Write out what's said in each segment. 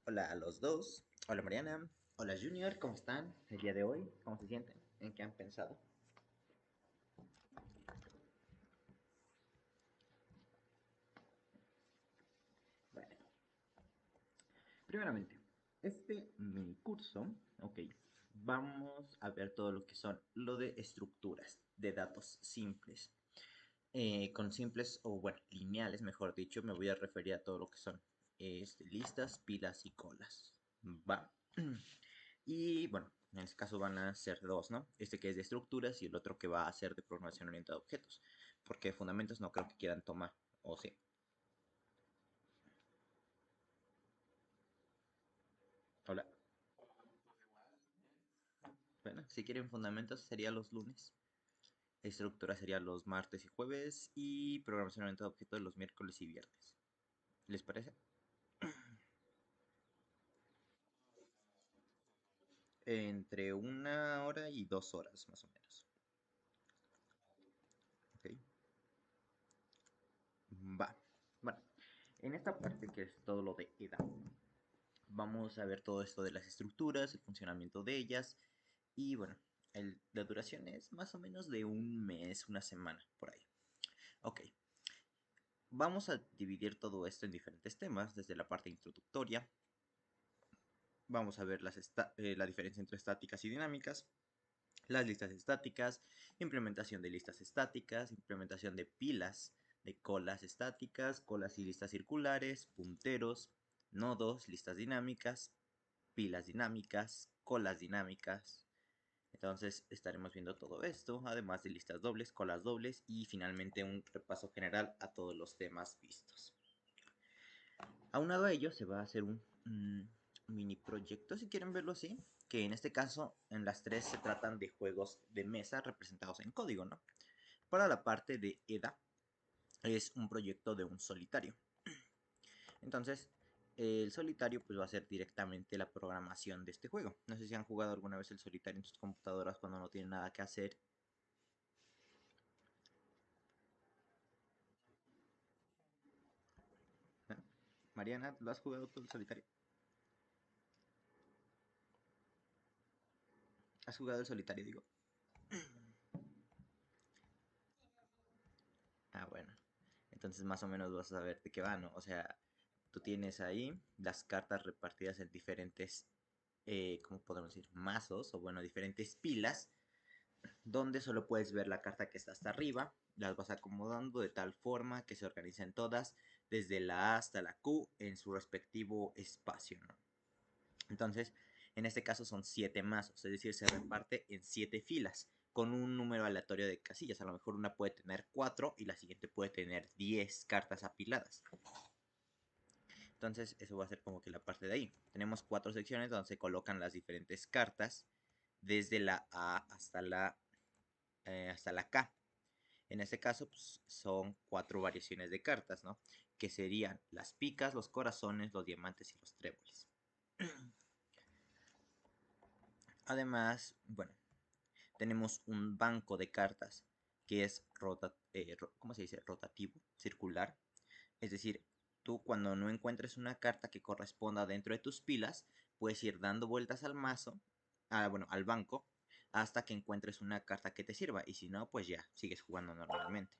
Hola a los dos. Hola Mariana. Hola Junior, ¿cómo están el día de hoy? ¿Cómo se sienten? ¿En qué han pensado? Bueno, primeramente, este mini curso, ok, vamos a ver todo lo que son lo de estructuras de datos simples. Con simples o bueno, lineales, mejor dicho, me voy a referir a todo lo que son listas, pilas y colas. Va. Y bueno, en este caso van a ser dos, ¿no? Este que es de estructuras y el otro que va a ser de programación orientada a objetos. Porque fundamentos no creo que quieran tomar, o sí. Hola. Bueno, si quieren fundamentos sería los lunes. Estructura sería los martes y jueves. Y programación orientada a objetos los miércoles y viernes. ¿Les parece? Entre 1 hora y 2 horas, más o menos. ¿Ok? Va. Bueno, en esta parte que es todo lo de EDA, vamos a ver todo esto de las estructuras, el funcionamiento de ellas. Y bueno, la duración es más o menos de un mes, una semana, por ahí. Ok, vamos a dividir todo esto en diferentes temas, desde la parte introductoria. Vamos a ver la diferencia entre estáticas y dinámicas, las listas estáticas, implementación de listas estáticas, implementación de pilas, de colas estáticas, colas y listas circulares, punteros, nodos, listas dinámicas, pilas dinámicas, colas dinámicas. Entonces estaremos viendo todo esto, además de listas dobles, colas dobles y finalmente un repaso general a todos los temas vistos. Aunado a ello se va a hacer un mini proyecto, si quieren verlo así, que en este caso en las tres se tratan de juegos de mesa representados en código, ¿no? Para la parte de EDA es un proyecto de un solitario. Entonces, el solitario pues va a ser directamente la programación de este juego. No sé si han jugado alguna vez el solitario en sus computadoras cuando no tienen nada que hacer. ¿No? Mariana, ¿lo has jugado tú el solitario? ¿Has jugado el solitario, digo? Ah, bueno. Entonces más o menos vas a saber de qué va, ¿no? O sea, tú tienes ahí las cartas repartidas en diferentes, ¿cómo podemos decir? Mazos, o bueno, diferentes pilas, donde solo puedes ver la carta que está hasta arriba, las vas acomodando de tal forma que se organicen todas, desde la A hasta la Q, en su respectivo espacio, ¿no? Entonces, en este caso son 7 mazos, es decir, se reparte en 7 filas con un número aleatorio de casillas. A lo mejor una puede tener 4 y la siguiente puede tener 10 cartas apiladas. Entonces, eso va a ser como que la parte de ahí. Tenemos 4 secciones donde se colocan las diferentes cartas desde la A hasta la K. En este caso, pues, son 4 variaciones de cartas, ¿no? Que serían las picas, los corazones, los diamantes y los tréboles. Además, bueno, tenemos un banco de cartas que es ¿cómo se dice? Rotativo, circular. Es decir, tú cuando no encuentres una carta que corresponda dentro de tus pilas, puedes ir dando vueltas al mazo, bueno, al banco, hasta que encuentres una carta que te sirva. Y si no, pues ya, sigues jugando normalmente.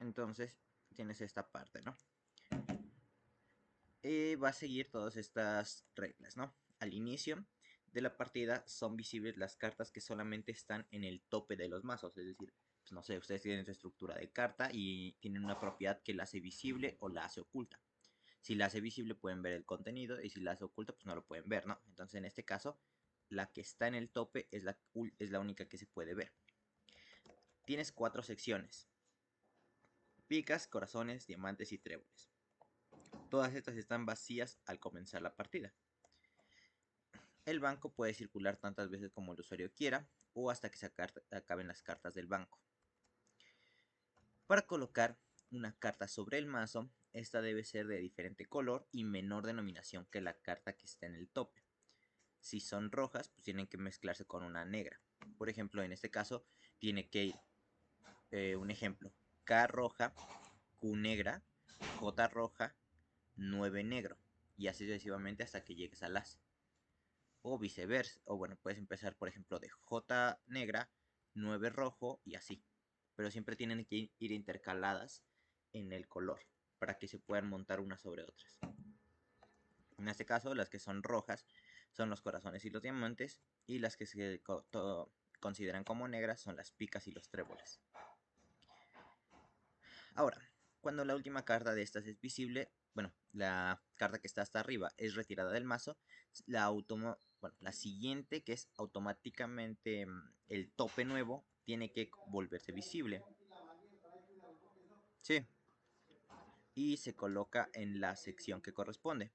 Entonces, tienes esta parte, ¿no? Va a seguir todas estas reglas, ¿no? Al inicio de la partida son visibles las cartas que solamente están en el tope de los mazos, es decir, pues no sé, ustedes tienen su estructura de carta y tienen una propiedad que la hace visible o la hace oculta. Si la hace visible pueden ver el contenido y si la hace oculta pues no lo pueden ver, ¿no? Entonces en este caso la que está en el tope es la única que se puede ver. Tienes 4 secciones: picas, corazones, diamantes y tréboles. Todas estas están vacías al comenzar la partida. El banco puede circular tantas veces como el usuario quiera o hasta que se acaben las cartas del banco. Para colocar una carta sobre el mazo, esta debe ser de diferente color y menor denominación que la carta que está en el tope. Si son rojas, pues tienen que mezclarse con una negra. Por ejemplo, en este caso, tiene que ir un ejemplo: K roja, Q negra, J roja, 9 negro, y así sucesivamente hasta que llegues al as. O viceversa, o bueno, puedes empezar por ejemplo de J negra, 9 rojo y así. Pero siempre tienen que ir intercaladas en el color para que se puedan montar unas sobre otras. En este caso, las que son rojas son los corazones y los diamantes, y las que se consideran como negras son las picas y los tréboles. Ahora, cuando la última carta de estas es visible, bueno, la carta que está hasta arriba es retirada del mazo, la siguiente, que es automáticamente el tope nuevo, tiene que volverse visible. Sí, y se coloca en la sección que corresponde.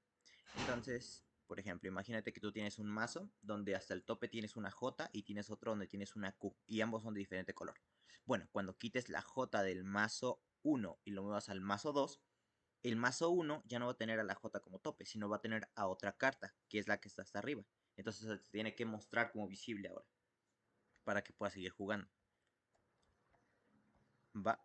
Entonces, por ejemplo, imagínate que tú tienes un mazo donde hasta el tope tienes una J y tienes otro donde tienes una Q, y ambos son de diferente color. Bueno, cuando quites la J del mazo 1 y lo muevas al mazo 2, el mazo 1 ya no va a tener a la J como tope, sino va a tener a otra carta, que es la que está hasta arriba. Entonces se tiene que mostrar como visible ahora, para que pueda seguir jugando. Va.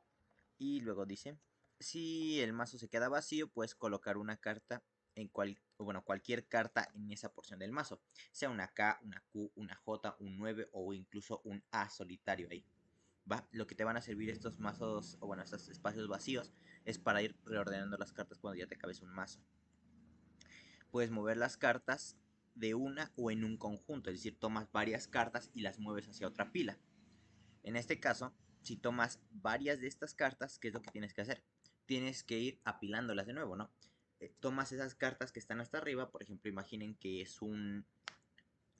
Y luego dice, si el mazo se queda vacío, puedes colocar una carta en cualquier carta en esa porción del mazo, sea una K, una Q, una J, un 9 o incluso un A solitario ahí. ¿Va? Lo que te van a servir estos mazos, o bueno, estos espacios vacíos, es para ir reordenando las cartas cuando ya te acabes un mazo. Puedes mover las cartas de una o en un conjunto, es decir, tomas varias cartas y las mueves hacia otra pila. En este caso, si tomas varias de estas cartas, ¿qué es lo que tienes que hacer? Tienes que ir apilándolas de nuevo, ¿no? Tomas esas cartas que están hasta arriba, por ejemplo, imaginen que es un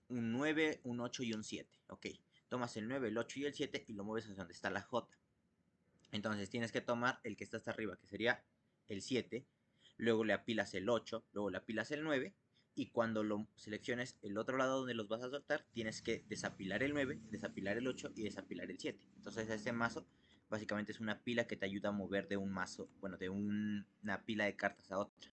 9, un 8 y un 7, ok. Tomas el 9, el 8 y el 7 y lo mueves hacia donde está la J. Entonces tienes que tomar el que está hasta arriba, que sería el 7, luego le apilas el 8, luego le apilas el 9, y cuando lo selecciones el otro lado donde los vas a soltar, tienes que desapilar el 9, desapilar el 8 y desapilar el 7. Entonces este mazo básicamente es una pila que te ayuda a mover de un mazo, bueno, de una pila de cartas a otra.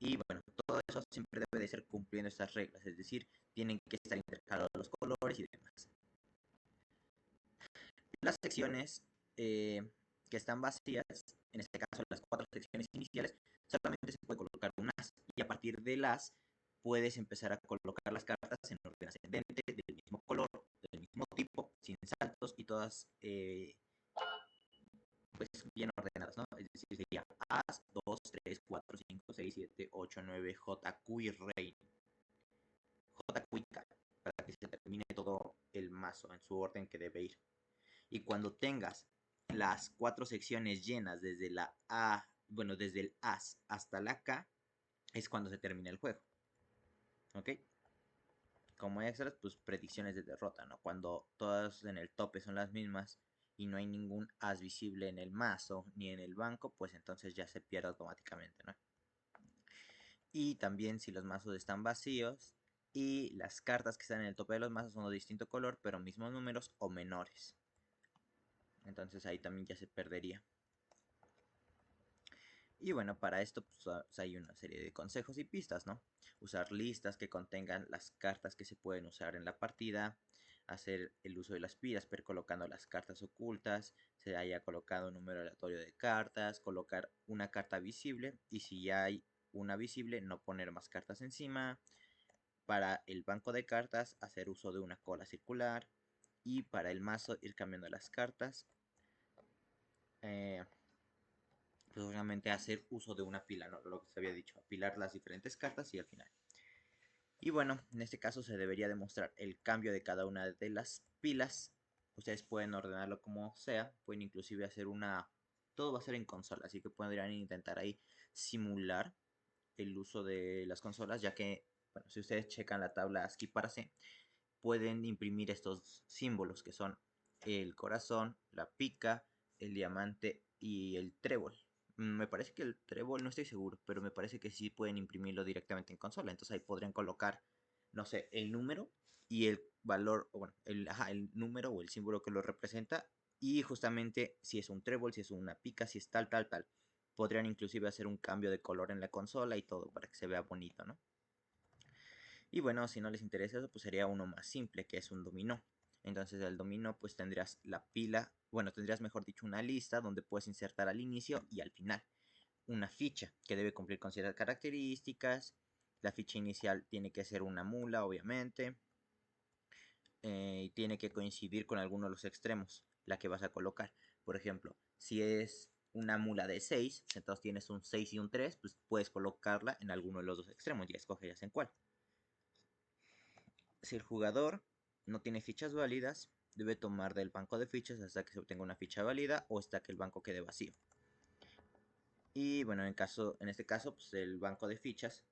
Y bueno, todo eso siempre debe de ser cumpliendo estas reglas, es decir, tienen que estar intercalados los colores y demás. Las secciones que están vacías, en este caso las 4 secciones iniciales, solamente se puede colocar un as, y a partir del as puedes empezar a colocar las cartas en orden ascendente, del mismo color, del mismo tipo, sin saltos y todas pues bien ordenadas, ¿no? Es decir, sería as, 2, 3, 4, 5, 6, 7, 8, 9, J, Q y rey. J, Q y K, para que se termine todo el mazo en su orden que debe ir. Y cuando tengas las 4 secciones llenas desde la A, bueno, desde el As hasta la K, es cuando se termina el juego. ¿Ok? Como extras, pues predicciones de derrota, ¿no? Cuando todas en el tope son las mismas y no hay ningún as visible en el mazo ni en el banco, pues entonces ya se pierde automáticamente, ¿no? Y también si los mazos están vacíos y las cartas que están en el tope de los mazos son de distinto color, pero mismos números o menores. Entonces ahí también ya se perdería. Y bueno, para esto pues, hay una serie de consejos y pistas, ¿no? Usar listas que contengan las cartas que se pueden usar en la partida, hacer el uso de las pilas, pero colocando las cartas ocultas, se haya colocado un número aleatorio de cartas, colocar una carta visible, y si ya hay una visible, no poner más cartas encima. Para el banco de cartas, hacer uso de una cola circular, y para el mazo ir cambiando las cartas. Pues obviamente hacer uso de una pila, ¿no? Lo que se había dicho, apilar las diferentes cartas y al final. Y bueno, en este caso se debería demostrar el cambio de cada una de las pilas. Ustedes pueden ordenarlo como sea, pueden inclusive hacer una... Todo va a ser en consola, así que podrían intentar ahí simular el uso de las consolas, ya que, bueno, si ustedes checan la tabla ASCII para C, pueden imprimir estos símbolos que son el corazón, la pica, el diamante y el trébol. Me parece que el trébol no estoy seguro, pero me parece que sí pueden imprimirlo directamente en consola. Entonces ahí podrían colocar, no sé, el número y el valor, o bueno, el número o el símbolo que lo representa. Y justamente si es un trébol, si es una pica, si es tal, tal, tal. Podrían inclusive hacer un cambio de color en la consola y todo para que se vea bonito, ¿no? Y bueno, si no les interesa eso, pues sería uno más simple, que es un dominó. Entonces el dominó pues tendrías la pila, bueno, tendrías mejor dicho una lista donde puedes insertar al inicio y al final una ficha que debe cumplir con ciertas características. La ficha inicial tiene que ser una mula, obviamente. Y tiene que coincidir con alguno de los extremos, la que vas a colocar. Por ejemplo, si es una mula de 6, entonces tienes un 6 y un 3, pues puedes colocarla en alguno de los dos extremos, ya escogerías en cuál. Si el jugador no tiene fichas válidas, debe tomar del banco de fichas hasta que se obtenga una ficha válida o hasta que el banco quede vacío. Y bueno, en este caso, pues el banco de fichas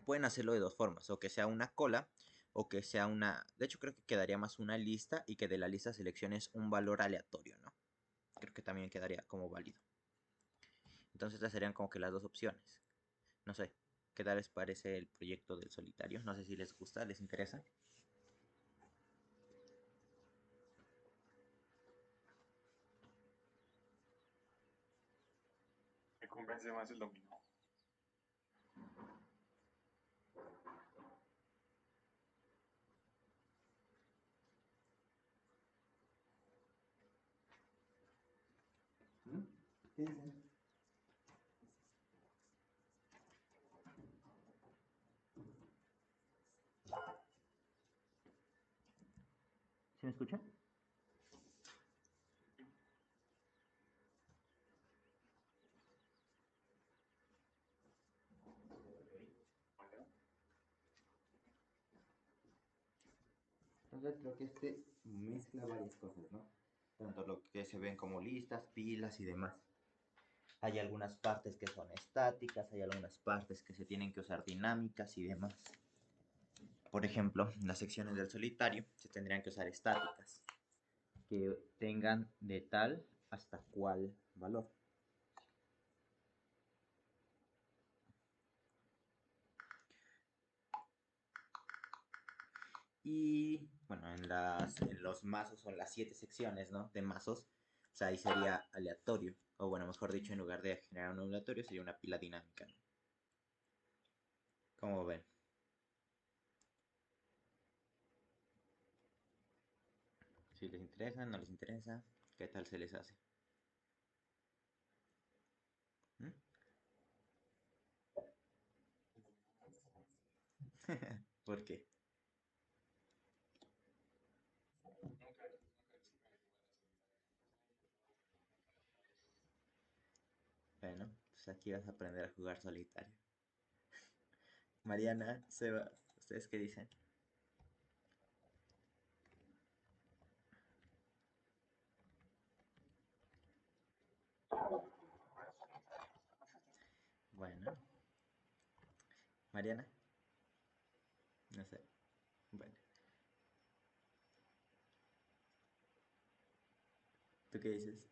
pueden hacerlo de dos formas, o que sea una cola, o que sea una... De hecho, creo que quedaría más una lista y que de la lista selecciones un valor aleatorio, ¿no? Creo que también quedaría como válido. Entonces estas serían como que las dos opciones. No sé, ¿qué tal les parece el proyecto del solitario? No sé si les gusta, les interesa. Me convence más el dominó. ¿Mm? ¿Qué dicen? ¿Sí me escuchan? Entonces creo que este mezcla varias cosas, ¿no? Tanto lo que se ven como listas, pilas y demás. Hay algunas partes que son estáticas, hay algunas partes que se tienen que usar dinámicas y demás. Por ejemplo, en las secciones del solitario se tendrían que usar estáticas, que tengan de tal hasta cual valor. Y bueno, en los mazos son las 7 secciones, ¿no? De mazos. O sea, ahí sería aleatorio. O bueno, mejor dicho, en lugar de generar un aleatorio, sería una pila dinámica, ¿no? ¿Cómo ven? Si les interesa, no les interesa, ¿qué tal se les hace? ¿Mm? ¿Por qué? Bueno, pues aquí vas a aprender a jugar solitario. Mariana, Seba, ¿ustedes qué dicen? Bueno, Mariana, no sé. Bueno, ¿tú qué dices?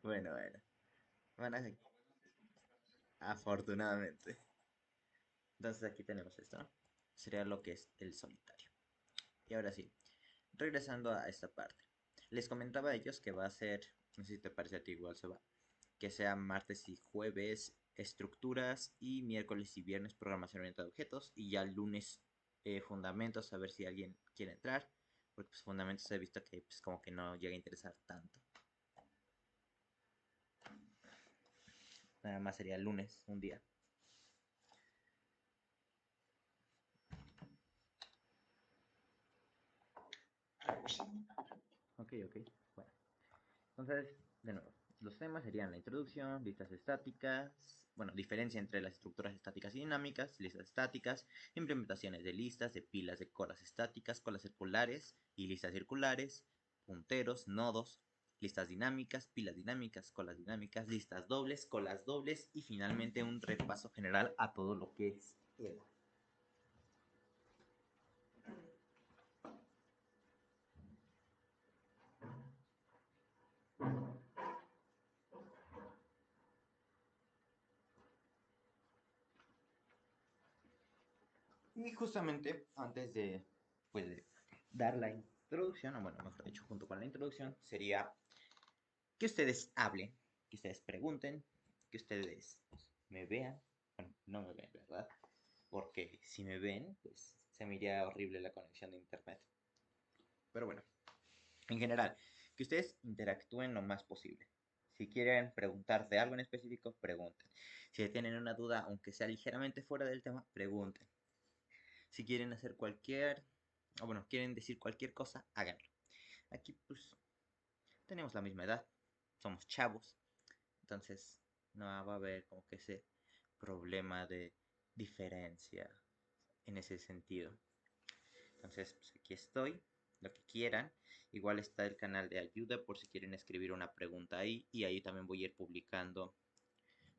Bueno, bueno. Bueno, afortunadamente. Entonces aquí tenemos esto, ¿no? Sería lo que es el solitario. Y ahora sí, regresando a esta parte. Les comentaba a ellos que va a ser, no sé si te parece a ti igual, se va, que sea martes y jueves estructuras y miércoles y viernes programación orientada a objetos y ya el lunes fundamentos, a ver si alguien quiere entrar, porque pues fundamentos he visto que pues como que no llega a interesar tanto. Nada más sería el lunes, un día. Ok, ok. Bueno, entonces, de nuevo, los temas serían la introducción, listas estáticas, bueno, diferencia entre las estructuras estáticas y dinámicas, listas estáticas, implementaciones de listas, de pilas, de colas estáticas, colas circulares y listas circulares, punteros, nodos, listas dinámicas, pilas dinámicas, colas dinámicas, listas dobles, colas dobles y finalmente un repaso general a todo lo que es EDA. Y justamente antes de, pues, de dar la introducción, o bueno, mejor dicho, junto con la introducción, sería que ustedes hablen, que ustedes pregunten, que ustedes me vean. Bueno, no me ven, ¿verdad? Porque si me ven, pues se me iría horrible la conexión de internet. Pero bueno, en general, que ustedes interactúen lo más posible. Si quieren preguntar de algo en específico, pregunten. Si tienen una duda, aunque sea ligeramente fuera del tema, pregunten. Si quieren hacer cualquier, o bueno, quieren decir cualquier cosa, háganlo. Aquí pues tenemos la misma edad, somos chavos, entonces no va a haber como que ese problema de diferencia en ese sentido. Entonces, pues aquí estoy, lo que quieran. Igual está el canal de ayuda por si quieren escribir una pregunta ahí. Y ahí también voy a ir publicando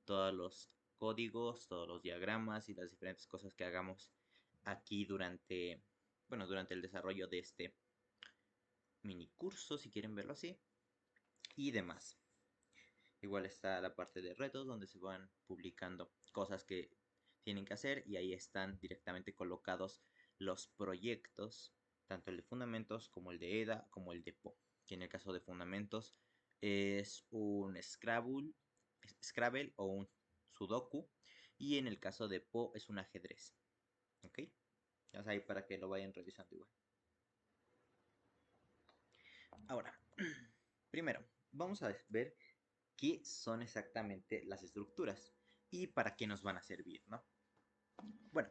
todos los códigos, todos los diagramas y las diferentes cosas que hagamos aquí durante, bueno, durante el desarrollo de este mini curso, si quieren verlo así, y demás. Igual está la parte de retos donde se van publicando cosas que tienen que hacer y ahí están directamente colocados los proyectos, tanto el de fundamentos como el de EDA como el de PO. Que en el caso de fundamentos es un Scrabble o un Sudoku y en el caso de PO es un ajedrez. ¿Ok? Ya ahí para que lo vayan revisando igual. Ahora, primero, vamos a ver qué son exactamente las estructuras y para qué nos van a servir, ¿no? Bueno,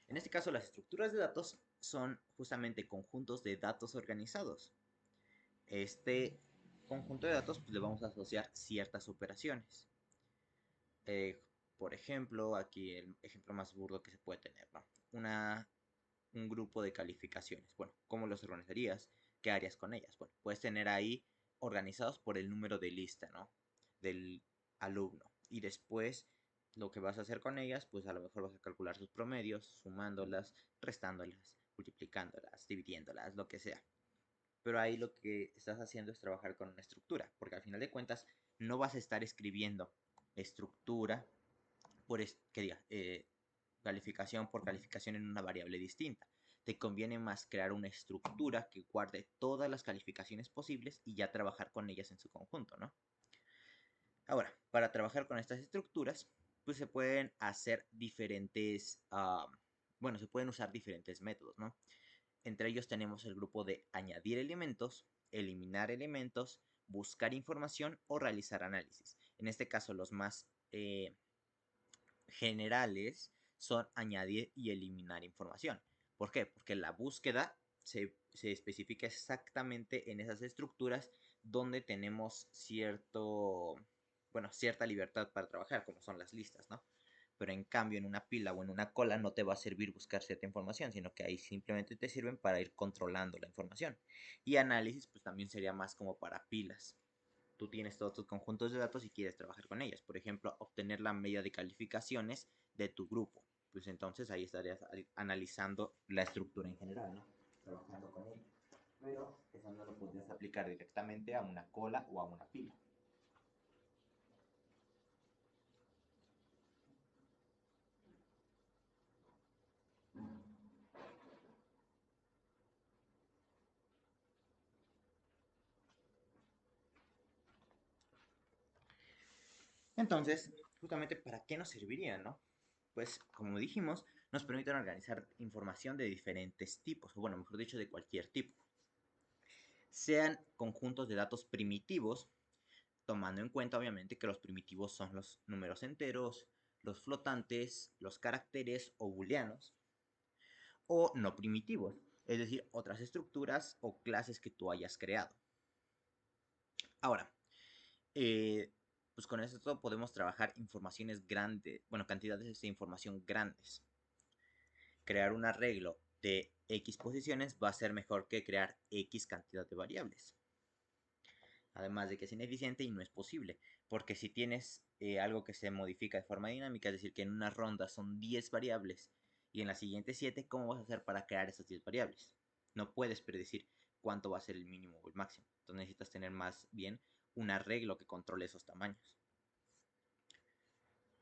en este caso las estructuras de datos son justamente conjuntos de datos organizados. Este conjunto de datos pues, le vamos a asociar ciertas operaciones. Eh, por ejemplo, aquí el ejemplo más burdo que se puede tener, ¿no? Un grupo de calificaciones. Bueno, ¿cómo los organizarías? ¿Qué harías con ellas? Bueno, puedes tener ahí organizados por el número de lista, ¿no? Del alumno. Y después lo que vas a hacer con ellas, pues a lo mejor vas a calcular sus promedios, sumándolas, restándolas, multiplicándolas, dividiéndolas, lo que sea. Pero ahí lo que estás haciendo es trabajar con una estructura, porque al final de cuentas no vas a estar escribiendo estructura por, que diga, calificación por calificación en una variable distinta. Te conviene más crear una estructura que guarde todas las calificaciones posibles y ya trabajar con ellas en su conjunto, ¿no? Ahora, para trabajar con estas estructuras, pues se pueden hacer diferentes, bueno, se pueden usar diferentes métodos, ¿no? Entre ellos tenemos el grupo de añadir elementos, eliminar elementos, buscar información o realizar análisis. En este caso, los más generales son añadir y eliminar información. ¿Por qué? Porque la búsqueda se especifica exactamente en esas estructuras donde tenemos cierta libertad para trabajar, como son las listas, ¿no? Pero en cambio en una pila o en una cola no te va a servir buscar cierta información, sino que ahí simplemente te sirven para ir controlando la información. Y análisis pues también sería más como para pilas. Tú tienes todos tus conjuntos de datos y quieres trabajar con ellas. Por ejemplo, obtener la media de calificaciones de tu grupo. Pues entonces ahí estarías analizando la estructura en general, ¿no? Trabajando con ella. Pero eso no lo podrías aplicar directamente a una cola o a una pila. Entonces, justamente, ¿para qué nos serviría, no? Pues, como dijimos, nos permiten organizar información de diferentes tipos, o bueno, mejor dicho, de cualquier tipo. Sean conjuntos de datos primitivos, tomando en cuenta obviamente que los primitivos son los números enteros, los flotantes, los caracteres o booleanos, o no primitivos, es decir, otras estructuras o clases que tú hayas creado. Ahora, eh, pues con esto podemos trabajar informaciones grandes, bueno, cantidades de información grandes. Crear un arreglo de X posiciones va a ser mejor que crear X cantidad de variables. Además de que es ineficiente y no es posible, porque si tienes algo que se modifica de forma dinámica, es decir, que en una ronda son 10 variables y en la siguiente 7, ¿cómo vas a hacer para crear esas 10 variables? No puedes predecir cuánto va a ser el mínimo o el máximo. Entonces necesitas tener más bien un arreglo que controle esos tamaños.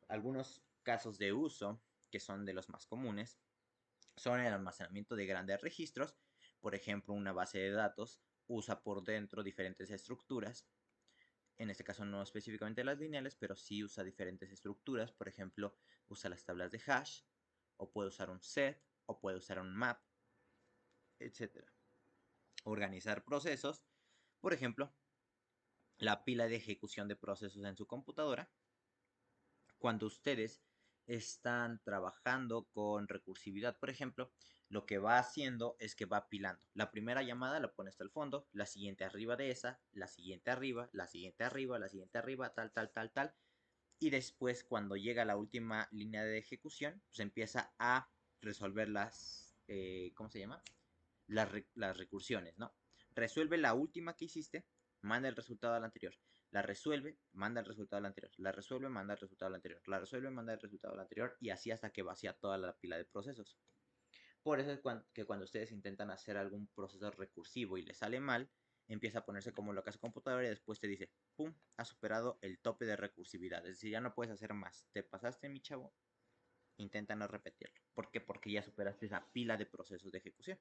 Algunos casos de uso, que son de los más comunes, son el almacenamiento de grandes registros. Por ejemplo, una base de datos usa por dentro diferentes estructuras. En este caso no específicamente las lineales, pero sí usa diferentes estructuras. Por ejemplo, usa las tablas de hash, o puede usar un set, o puede usar un map, etcétera. organizar procesos. Por ejemplo, la pila de ejecución de procesos en su computadora. Cuando ustedes están trabajando con recursividad, por ejemplo, lo que va haciendo es que va apilando. La primera llamada la pone hasta el fondo, la siguiente arriba de esa, la siguiente arriba, la siguiente arriba, la siguiente arriba, tal, tal, tal, tal. Y después, cuando llega a la última línea de ejecución, pues empieza a resolver ¿cómo se llama? Las recursiones, ¿no? Resuelve la última que hiciste, manda el resultado al anterior. La resuelve, manda el resultado al anterior. La resuelve, manda el resultado al anterior. La resuelve, manda el resultado al anterior. Y así hasta que vacía toda la pila de procesos. Por eso es que cuando ustedes intentan hacer algún proceso recursivo y les sale mal, empieza a ponerse como loca su computadora y después te dice, ¡pum!, has superado el tope de recursividad. Es decir, ya no puedes hacer más. ¿Te pasaste, mi chavo? Intenta no repetirlo. ¿Por qué? Porque ya superaste esa pila de procesos de ejecución.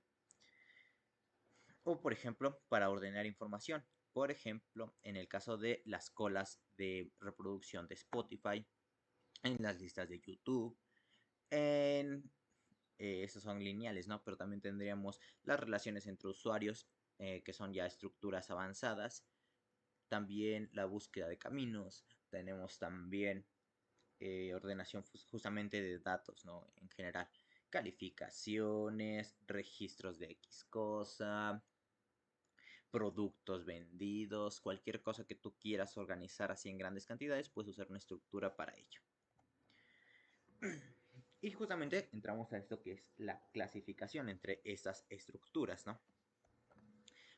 O, por ejemplo, para ordenar información. Por ejemplo, en el caso de las colas de reproducción de Spotify, en las listas de YouTube, en estos son lineales, ¿no? Pero también tendríamos las relaciones entre usuarios, que son ya estructuras avanzadas. También la búsqueda de caminos. Tenemos también ordenación justamente de datos, ¿no? En general. Calificaciones, registros de X cosa, productos vendidos, cualquier cosa que tú quieras organizar así en grandes cantidades, puedes usar una estructura para ello. Y justamente entramos a esto que es la clasificación entre estas estructuras, ¿no?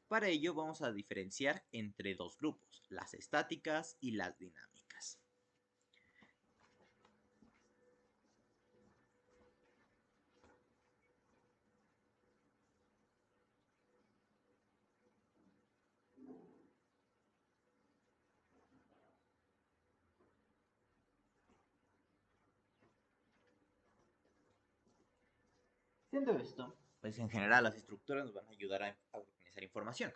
Para ello vamos a diferenciar entre dos grupos, las estáticas y las dinámicas. Siendo esto, pues en general las estructuras nos van a ayudar a organizar información.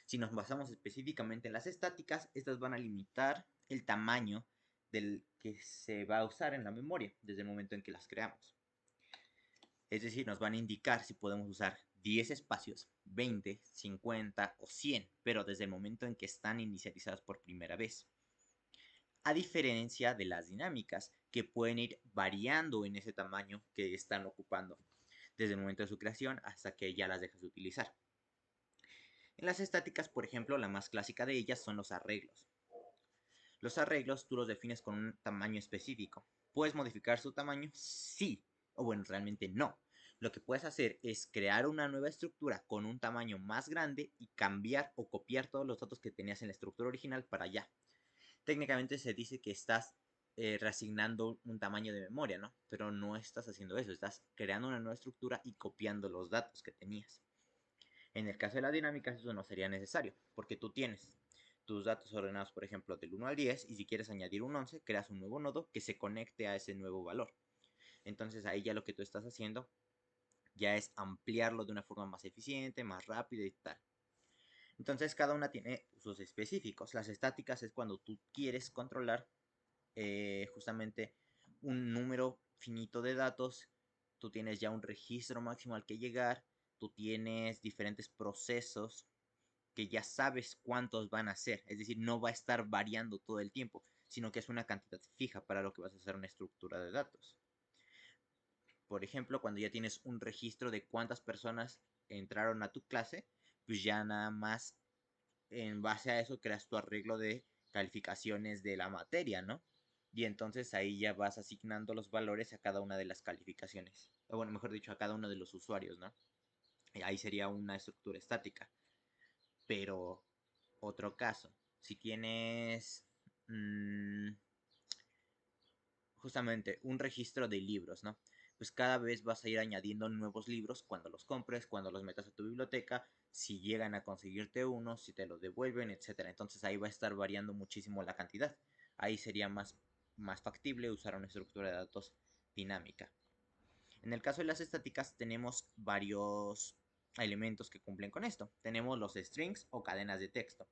Si nos basamos específicamente en las estáticas, estas van a limitar el tamaño del que se va a usar en la memoria desde el momento en que las creamos. Es decir, nos van a indicar si podemos usar 10 espacios, 20, 50 o 100, pero desde el momento en que están inicializadas por primera vez. A diferencia de las dinámicas, que pueden ir variando en ese tamaño que están ocupando desde el momento de su creación hasta que ya las dejas de utilizar. En las estáticas, por ejemplo, la más clásica de ellas son los arreglos. Los arreglos tú los defines con un tamaño específico. ¿Puedes modificar su tamaño? Sí. O bueno, realmente no. Lo que puedes hacer es crear una nueva estructura con un tamaño más grande y cambiar o copiar todos los datos que tenías en la estructura original para allá. Técnicamente se dice que estás reasignando un tamaño de memoria, ¿no? Pero no estás haciendo eso, estás creando una nueva estructura y copiando los datos que tenías. En el caso de las dinámicas eso no sería necesario, porque tú tienes tus datos ordenados, por ejemplo, del 1 al 10, y si quieres añadir un 11, creas un nuevo nodo que se conecte a ese nuevo valor. Entonces ahí ya lo que tú estás haciendo ya es ampliarlo de una forma más eficiente, más rápida y tal. Entonces cada una tiene usos específicos. Las estáticas es cuando tú quieres controlar justamente un número finito de datos, tú tienes ya un registro máximo al que llegar, tú tienes diferentes procesos que ya sabes cuántos van a ser, es decir, no va a estar variando todo el tiempo, sino que es una cantidad fija para lo que vas a hacer una estructura de datos. Por ejemplo, cuando ya tienes un registro de cuántas personas entraron a tu clase, pues ya nada más en base a eso creas tu arreglo de calificaciones de la materia, ¿no? Y entonces ahí ya vas asignando los valores a cada una de las calificaciones. O bueno, mejor dicho, a cada uno de los usuarios, ¿no? Y ahí sería una estructura estática. Pero otro caso, si tienes justamente un registro de libros, ¿no? Pues cada vez vas a ir añadiendo nuevos libros cuando los compres, cuando los metas a tu biblioteca, si llegan a conseguirte uno, si te lo devuelven, etcétera. Entonces ahí va a estar variando muchísimo la cantidad. Ahí sería más factible usar una estructura de datos dinámica. En el caso de las estáticas tenemos varios elementos que cumplen con esto. Tenemos los strings o cadenas de texto.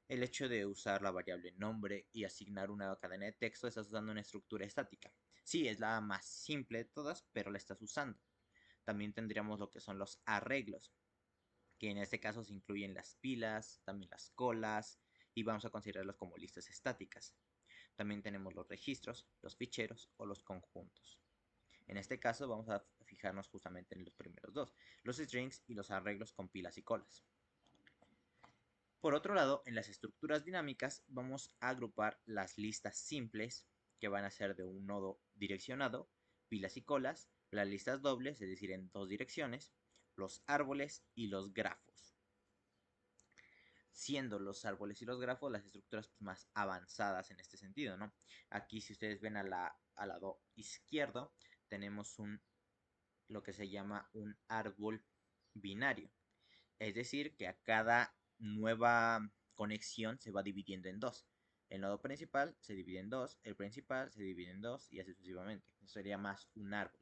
El hecho de usar la variable nombre y asignar una cadena de texto, estás usando una estructura estática. Sí, es la más simple de todas, pero la estás usando. También tendríamos lo que son los arreglos, que en este caso se incluyen las pilas, también las colas, y vamos a considerarlas como listas estáticas. También tenemos los registros, los ficheros o los conjuntos. En este caso vamos a fijarnos justamente en los primeros dos, los strings y los arreglos con pilas y colas. Por otro lado, en las estructuras dinámicas vamos a agrupar las listas simples, que van a ser de un nodo direccionado, pilas y colas, las listas dobles, es decir, en dos direcciones, los árboles y los grafos. Siendo los árboles y los grafos las estructuras más avanzadas en este sentido, ¿no? Aquí, si ustedes ven al lado izquierdo, tenemos lo que se llama un árbol binario. Es decir, que a cada nueva conexión se va dividiendo en dos. El nodo principal se divide en dos, el principal se divide en dos y así sucesivamente. Eso sería más un árbol.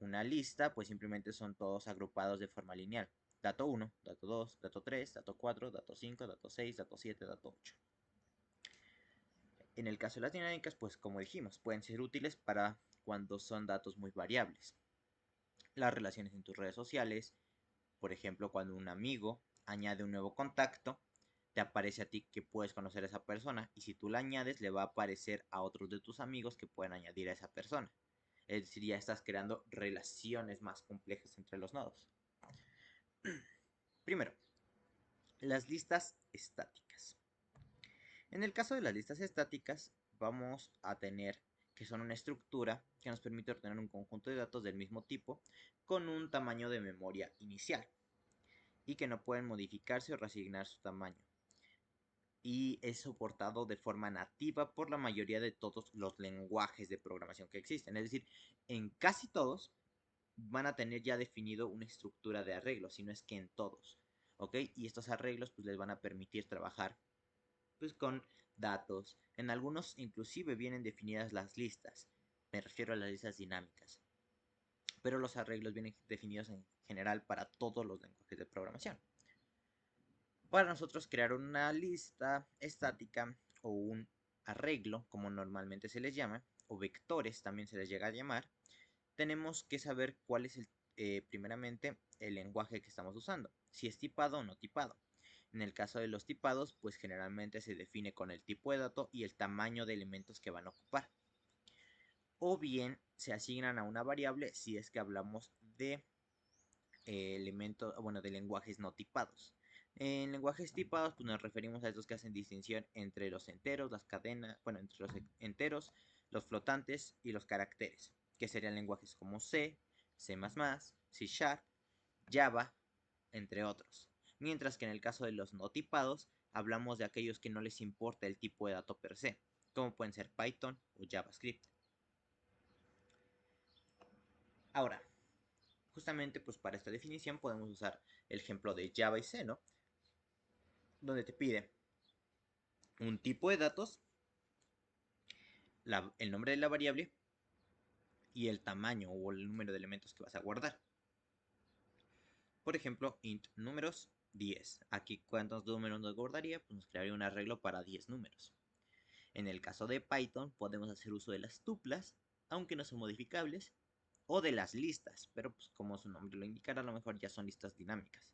Una lista, pues simplemente son todos agrupados de forma lineal. Dato 1, dato 2, dato 3, dato 4, dato 5, dato 6, dato 7, dato 8. En el caso de las dinámicas, pues como dijimos, pueden ser útiles para cuando son datos muy variables. Las relaciones en tus redes sociales, por ejemplo, cuando un amigo añade un nuevo contacto, te aparece a ti que puedes conocer a esa persona y si tú la añades le va a aparecer a otros de tus amigos que pueden añadir a esa persona. Es decir, ya estás creando relaciones más complejas entre los nodos. Primero, las listas estáticas. En el caso de las listas estáticas, vamos a tener que son una estructura que nos permite obtener un conjunto de datos del mismo tipo con un tamaño de memoria inicial y que no pueden modificarse o reasignar su tamaño. Y es soportado de forma nativa por la mayoría de todos los lenguajes de programación que existen. Es decir, en casi todos van a tener ya definido una estructura de arreglo, si no es que en todos. ¿Ok? Y estos arreglos pues les van a permitir trabajar pues con datos. En algunos inclusive vienen definidas las listas. Me refiero a las listas dinámicas. Pero los arreglos vienen definidos en general para todos los lenguajes de programación. Para nosotros crear una lista estática o un arreglo, como normalmente se les llama, o vectores también se les llega a llamar, tenemos que saber cuál es primeramente el lenguaje que estamos usando, si es tipado o no tipado. En el caso de los tipados, pues generalmente se define con el tipo de dato y el tamaño de elementos que van a ocupar. O bien se asignan a una variable si es que hablamos de elementos, bueno, de lenguajes no tipados. En lenguajes tipados, pues nos referimos a estos que hacen distinción entre los enteros, las cadenas, bueno, entre los enteros, los flotantes y los caracteres, que serían lenguajes como C, C++, C Sharp, Java, entre otros. Mientras que en el caso de los no tipados, hablamos de aquellos que no les importa el tipo de dato per se, como pueden ser Python o JavaScript. Ahora, justamente pues para esta definición podemos usar el ejemplo de Java y C, ¿no? Donde te pide un tipo de datos, el nombre de la variable y el tamaño o el número de elementos que vas a guardar. Por ejemplo, int números 10. Aquí, ¿cuántos números nos guardaría? Pues nos crearía un arreglo para 10 números. En el caso de Python, podemos hacer uso de las tuplas, aunque no son modificables, o de las listas, pero pues como su nombre lo indicará, a lo mejor ya son listas dinámicas.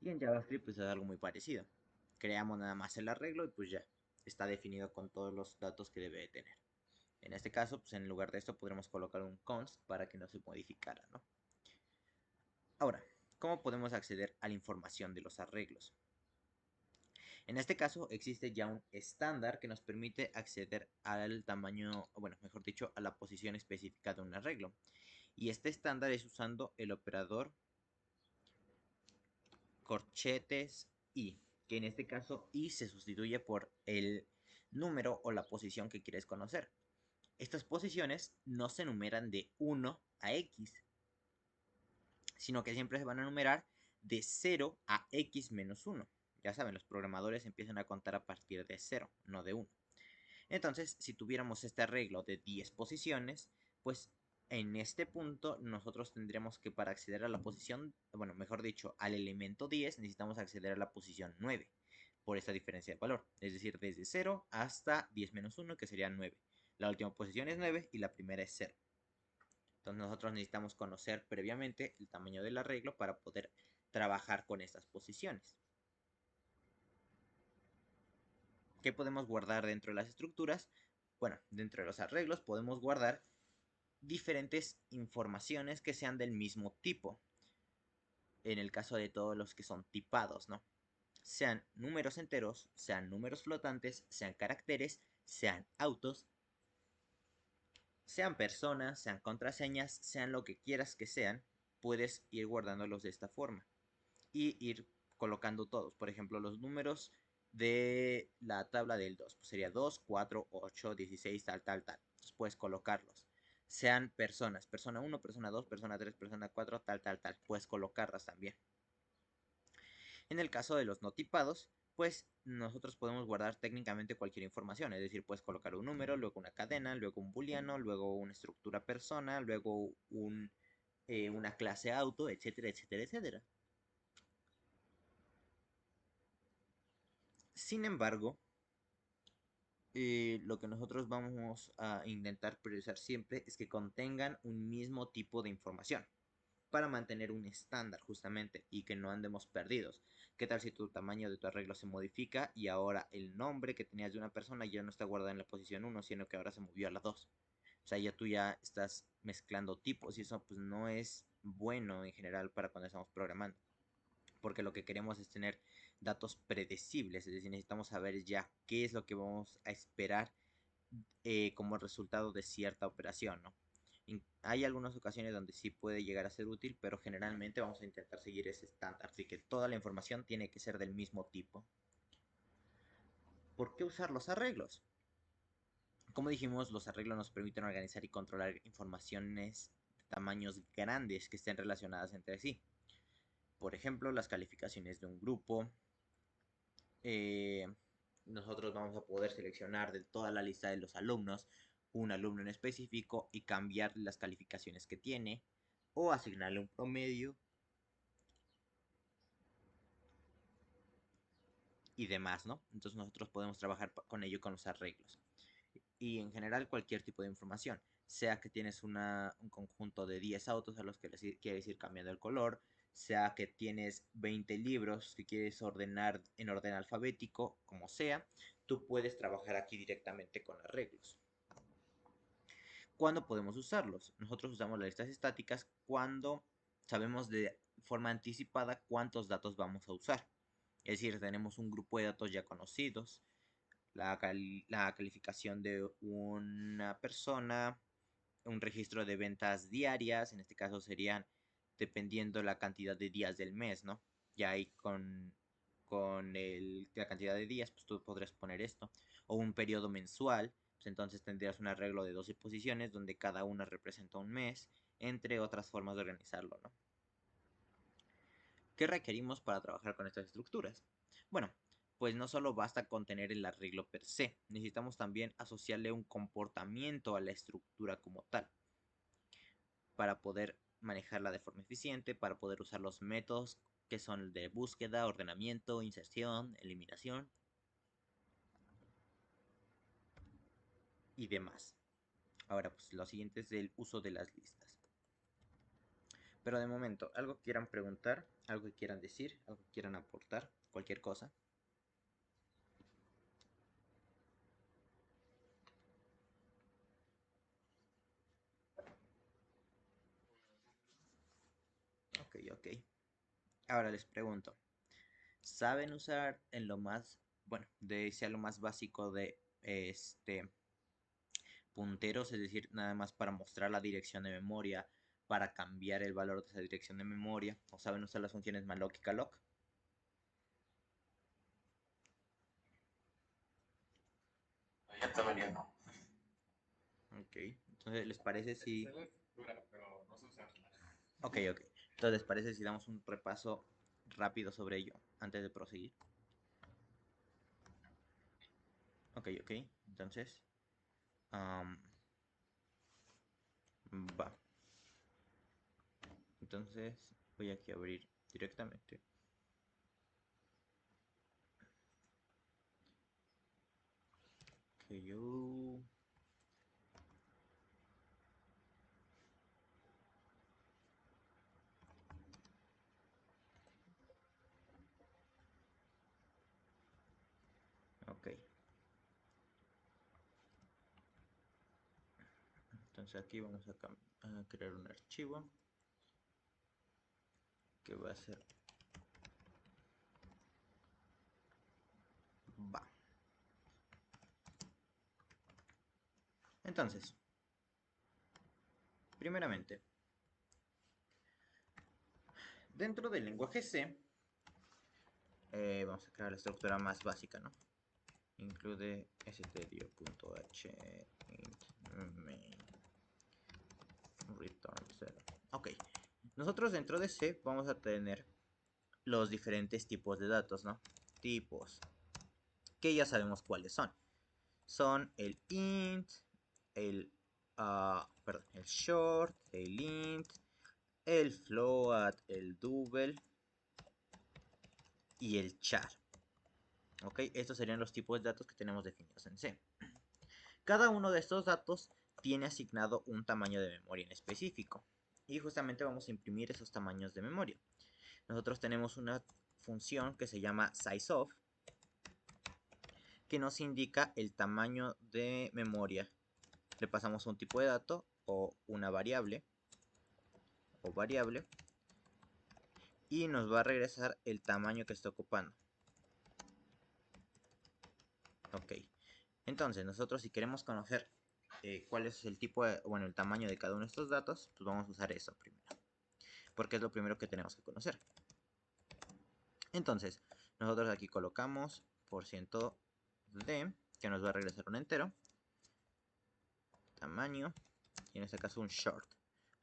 Y en JavaScript pues es algo muy parecido. Creamos nada más el arreglo y pues ya está definido con todos los datos que debe de tener. En este caso, pues en lugar de esto podremos colocar un const para que no se modificara, ¿no? Ahora, ¿cómo podemos acceder a la información de los arreglos? En este caso existe ya un estándar que nos permite acceder al tamaño, bueno, mejor dicho, a la posición específica de un arreglo. Y este estándar es usando el operador corchetes i, que en este caso i se sustituye por el número o la posición que quieres conocer. Estas posiciones no se numeran de 1 a x, sino que siempre se van a numerar de 0 a x menos 1. Ya saben, los programadores empiezan a contar a partir de 0, no de 1. Entonces, si tuviéramos este arreglo de 10 posiciones, pues en este punto nosotros tendríamos que para acceder a la posición, bueno, mejor dicho, al elemento 10 necesitamos acceder a la posición 9 por esta diferencia de valor, es decir, desde 0 hasta 10 menos 1, que sería 9. La última posición es 9 y la primera es 0. Entonces nosotros necesitamos conocer previamente el tamaño del arreglo para poder trabajar con estas posiciones. ¿Qué podemos guardar dentro de las estructuras? Bueno, dentro de los arreglos podemos guardar diferentes informaciones que sean del mismo tipo. En el caso de todos los que son tipados, ¿no? Sean números enteros, sean números flotantes, sean caracteres, sean autos, sean personas, sean contraseñas, sean lo que quieras que sean, puedes ir guardándolos de esta forma y ir colocando todos. Por ejemplo, los números de la tabla del 2, pues sería 2, 4, 8, 16, tal, tal, tal. Entonces puedes colocarlos. Sean personas, persona 1, persona 2, persona 3, persona 4, tal, tal, tal. Puedes colocarlas también. En el caso de los no tipados, pues nosotros podemos guardar técnicamente cualquier información, es decir, puedes colocar un número, luego una cadena, luego un booleano, luego una estructura persona, luego una clase auto, etcétera, etcétera, etcétera. Sin embargo, lo que nosotros vamos a intentar priorizar siempre es que contengan un mismo tipo de información para mantener un estándar justamente y que no andemos perdidos. ¿Qué tal si tu tamaño de tu arreglo se modifica y ahora el nombre que tenías de una persona ya no está guardado en la posición 1, sino que ahora se movió a la 2? O sea, ya tú ya estás mezclando tipos y eso pues no es bueno en general para cuando estamos programando. Porque lo que queremos es tener datos predecibles, es decir, necesitamos saber ya qué es lo que vamos a esperar como resultado de cierta operación, ¿no? Hay algunas ocasiones donde sí puede llegar a ser útil, pero generalmente vamos a intentar seguir ese estándar, así que toda la información tiene que ser del mismo tipo. ¿Por qué usar los arreglos? Como dijimos, los arreglos nos permiten organizar y controlar informaciones de tamaños grandes que estén relacionadas entre sí. Por ejemplo, las calificaciones de un grupo. Eh, Nosotros vamos a poder seleccionar de toda la lista de los alumnos un alumno en específico y cambiar las calificaciones que tiene o asignarle un promedio y demás, ¿no? Entonces nosotros podemos trabajar con ello con los arreglos. Y en general cualquier tipo de información, sea que tienes un conjunto de 10 autos a los que les quieres ir cambiando el color, sea que tienes 20 libros que quieres ordenar en orden alfabético, como sea, tú puedes trabajar aquí directamente con arreglos. ¿Cuándo podemos usarlos? Nosotros usamos las listas estáticas cuando sabemos de forma anticipada cuántos datos vamos a usar. Es decir, tenemos un grupo de datos ya conocidos, la calificación de una persona, un registro de ventas diarias, en este caso serían dependiendo la cantidad de días del mes, ¿no? Ya ahí con la cantidad de días, pues tú podrías poner esto. O un periodo mensual, pues entonces tendrías un arreglo de 12 posiciones donde cada una representa un mes, entre otras formas de organizarlo, ¿no? ¿Qué requerimos para trabajar con estas estructuras? Bueno, pues no solo basta con tener el arreglo per se, necesitamos también asociarle un comportamiento a la estructura como tal, para poder manejarla de forma eficiente, para poder usar los métodos que son de búsqueda, ordenamiento, inserción, eliminación y demás. Ahora, pues lo siguiente es el uso de las listas. Pero de momento, algo que quieran preguntar, algo que quieran decir, algo que quieran aportar, cualquier cosa. Ok, ok. Ahora les pregunto, ¿saben usar en lo más, bueno, de sea lo más básico de punteros, es decir, nada más para mostrar la dirección de memoria, para cambiar el valor de esa dirección de memoria, o saben usar las funciones malloc y calloc? Ahí está vendiendo. Ok, entonces, ¿les parece si... Es lectura, pero no sé usarla. Ok, ok. Entonces, ¿les parece si damos un repaso rápido sobre ello antes de proseguir? Ok, ok. Entonces, am, va. Entonces, voy aquí a abrir directamente. Que yo... Ok. Entonces aquí vamos a crear un archivo que va a ser va. Entonces, primeramente, dentro del lenguaje C, vamos a crear la estructura más básica, ¿no? Include stdio.h int main return 0. Ok, nosotros dentro de C vamos a tener los diferentes tipos de datos, ¿no? Tipos, que ya sabemos cuáles son. Son el int, el, perdón, el short, el int, el float, el double y el char. Ok, estos serían los tipos de datos que tenemos definidos en C. Cada uno de estos datos tiene asignado un tamaño de memoria en específico. Y justamente vamos a imprimir esos tamaños de memoria. Nosotros tenemos una función que se llama sizeOf, que nos indica el tamaño de memoria. Le pasamos un tipo de dato o una variable y nos va a regresar el tamaño que está ocupando. Ok, entonces nosotros si queremos conocer cuál es el tipo de, bueno, el tamaño de cada uno de estos datos, pues vamos a usar eso primero, porque es lo primero que tenemos que conocer. Entonces, nosotros aquí colocamos %d, que nos va a regresar un entero, tamaño, y en este caso un short.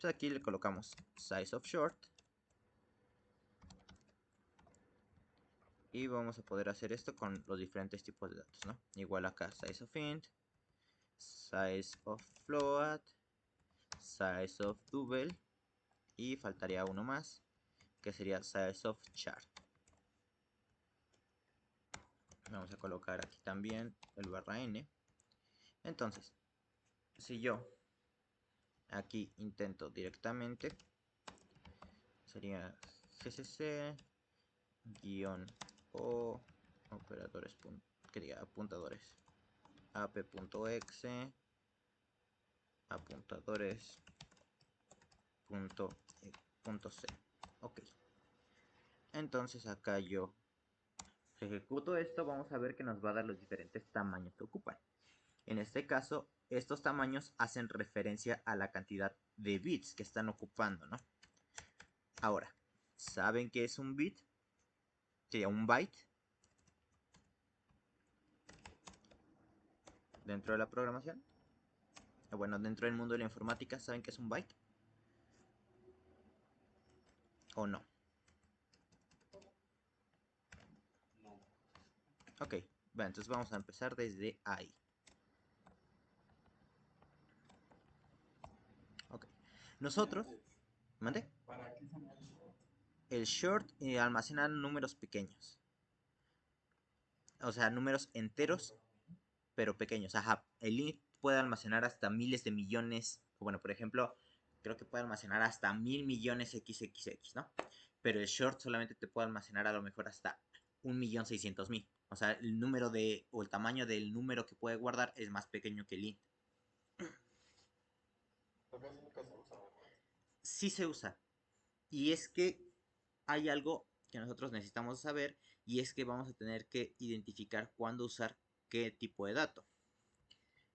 Pues aquí le colocamos size of short, y vamos a poder hacer esto con los diferentes tipos de datos, ¿no? Igual acá size of int, size of float, size of double, y faltaría uno más, que sería size of char. Vamos a colocar aquí también el _n. Entonces, si yo aquí intento directamente, sería gcc -o operadores, que diga apuntadores, ap.exe apuntadores.c. Ok, entonces acá yo ejecuto esto, vamos a ver que nos va a dar los diferentes tamaños que ocupan. En este caso, estos tamaños hacen referencia a la cantidad de bits que están ocupando, ¿no? Ahora, ¿saben qué es un bit? Sería un byte. Dentro de la programación. Bueno, dentro del mundo de la informática, ¿saben qué es un byte? ¿O no? No. Ok, bueno, entonces vamos a empezar desde ahí. Ok, nosotros, ¿mande? ¿Para qué son el short? El short almacena números pequeños. O sea, números enteros, pero pequeños. Ajá, el int puede almacenar hasta miles de millones. Bueno, por ejemplo, creo que puede almacenar hasta 1000 millones XXX, ¿no? Pero el short solamente te puede almacenar a lo mejor hasta 1.600.000. O sea, el número de, o el tamaño del número que puede guardar es más pequeño que el int. Pero casi nunca se usa, ¿verdad? Sí se usa. Y es que hay algo que nosotros necesitamos saber, y es que vamos a tener que identificar cuándo usar qué tipo de dato.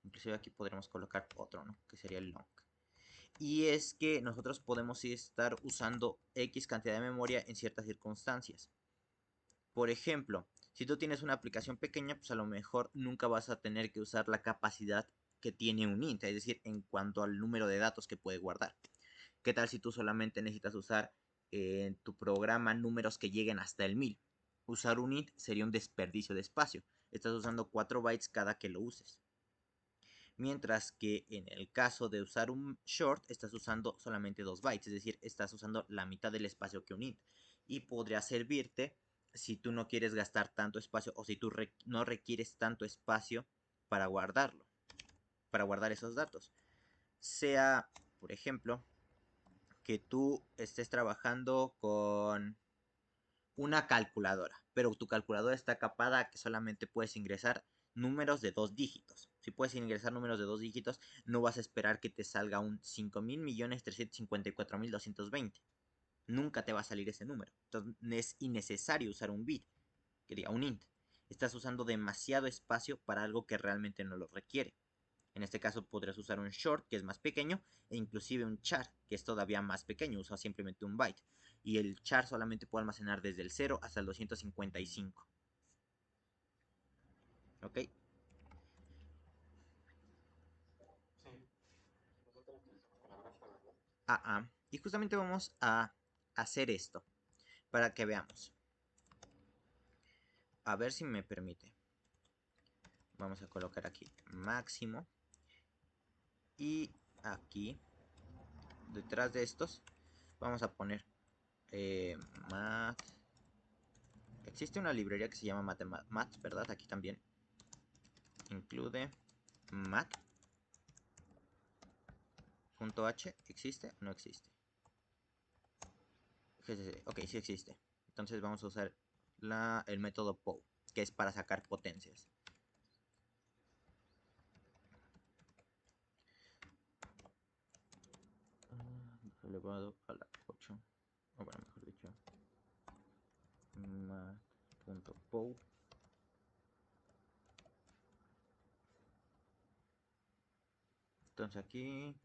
Inclusive aquí podremos colocar otro, ¿no? Que sería el long. Y es que nosotros podemos estar usando X cantidad de memoria en ciertas circunstancias. Por ejemplo, si tú tienes una aplicación pequeña, pues a lo mejor nunca vas a tener que usar la capacidad que tiene un int, es decir, en cuanto al número de datos que puede guardar. ¿Qué tal si tú solamente necesitas usar en tu programa números que lleguen hasta el 1000? Usar un int sería un desperdicio de espacio. Estás usando 4 bytes cada que lo uses. Mientras que en el caso de usar un short, estás usando solamente 2 bytes, es decir, estás usando la mitad del espacio que un int. Y podría servirte si tú no quieres gastar tanto espacio o si tú no requieres tanto espacio para guardarlo, para guardar esos datos. Sea, por ejemplo, que tú estés trabajando con una calculadora. pero tu calculadora está capada a que solamente puedes ingresar números de 2 dígitos. Si puedes ingresar números de 2 dígitos, no vas a esperar que te salga un 5.354.220. Nunca te va a salir ese número. Entonces es innecesario usar un bit, que diga un int. Estás usando demasiado espacio para algo que realmente no lo requiere. En este caso podrías usar un short, que es más pequeño, e inclusive un char, que es todavía más pequeño, usa simplemente un byte. Y el char solamente puede almacenar desde el 0 hasta el 255. ¿Ok? Sí. Nosotros con la gráfica, ¿verdad? Y justamente vamos a hacer esto, para que veamos. A ver si me permite. Vamos a colocar aquí máximo. Y aquí, detrás de estos, vamos a poner math. Existe una librería que se llama math, ¿verdad? Aquí también. Include math.h. ¿Existe o no existe? Ok, sí existe. Entonces vamos a usar el método POW, que es para sacar potencias. Elevado a la 8. O bueno, mejor dicho, math.pow. Entonces aquí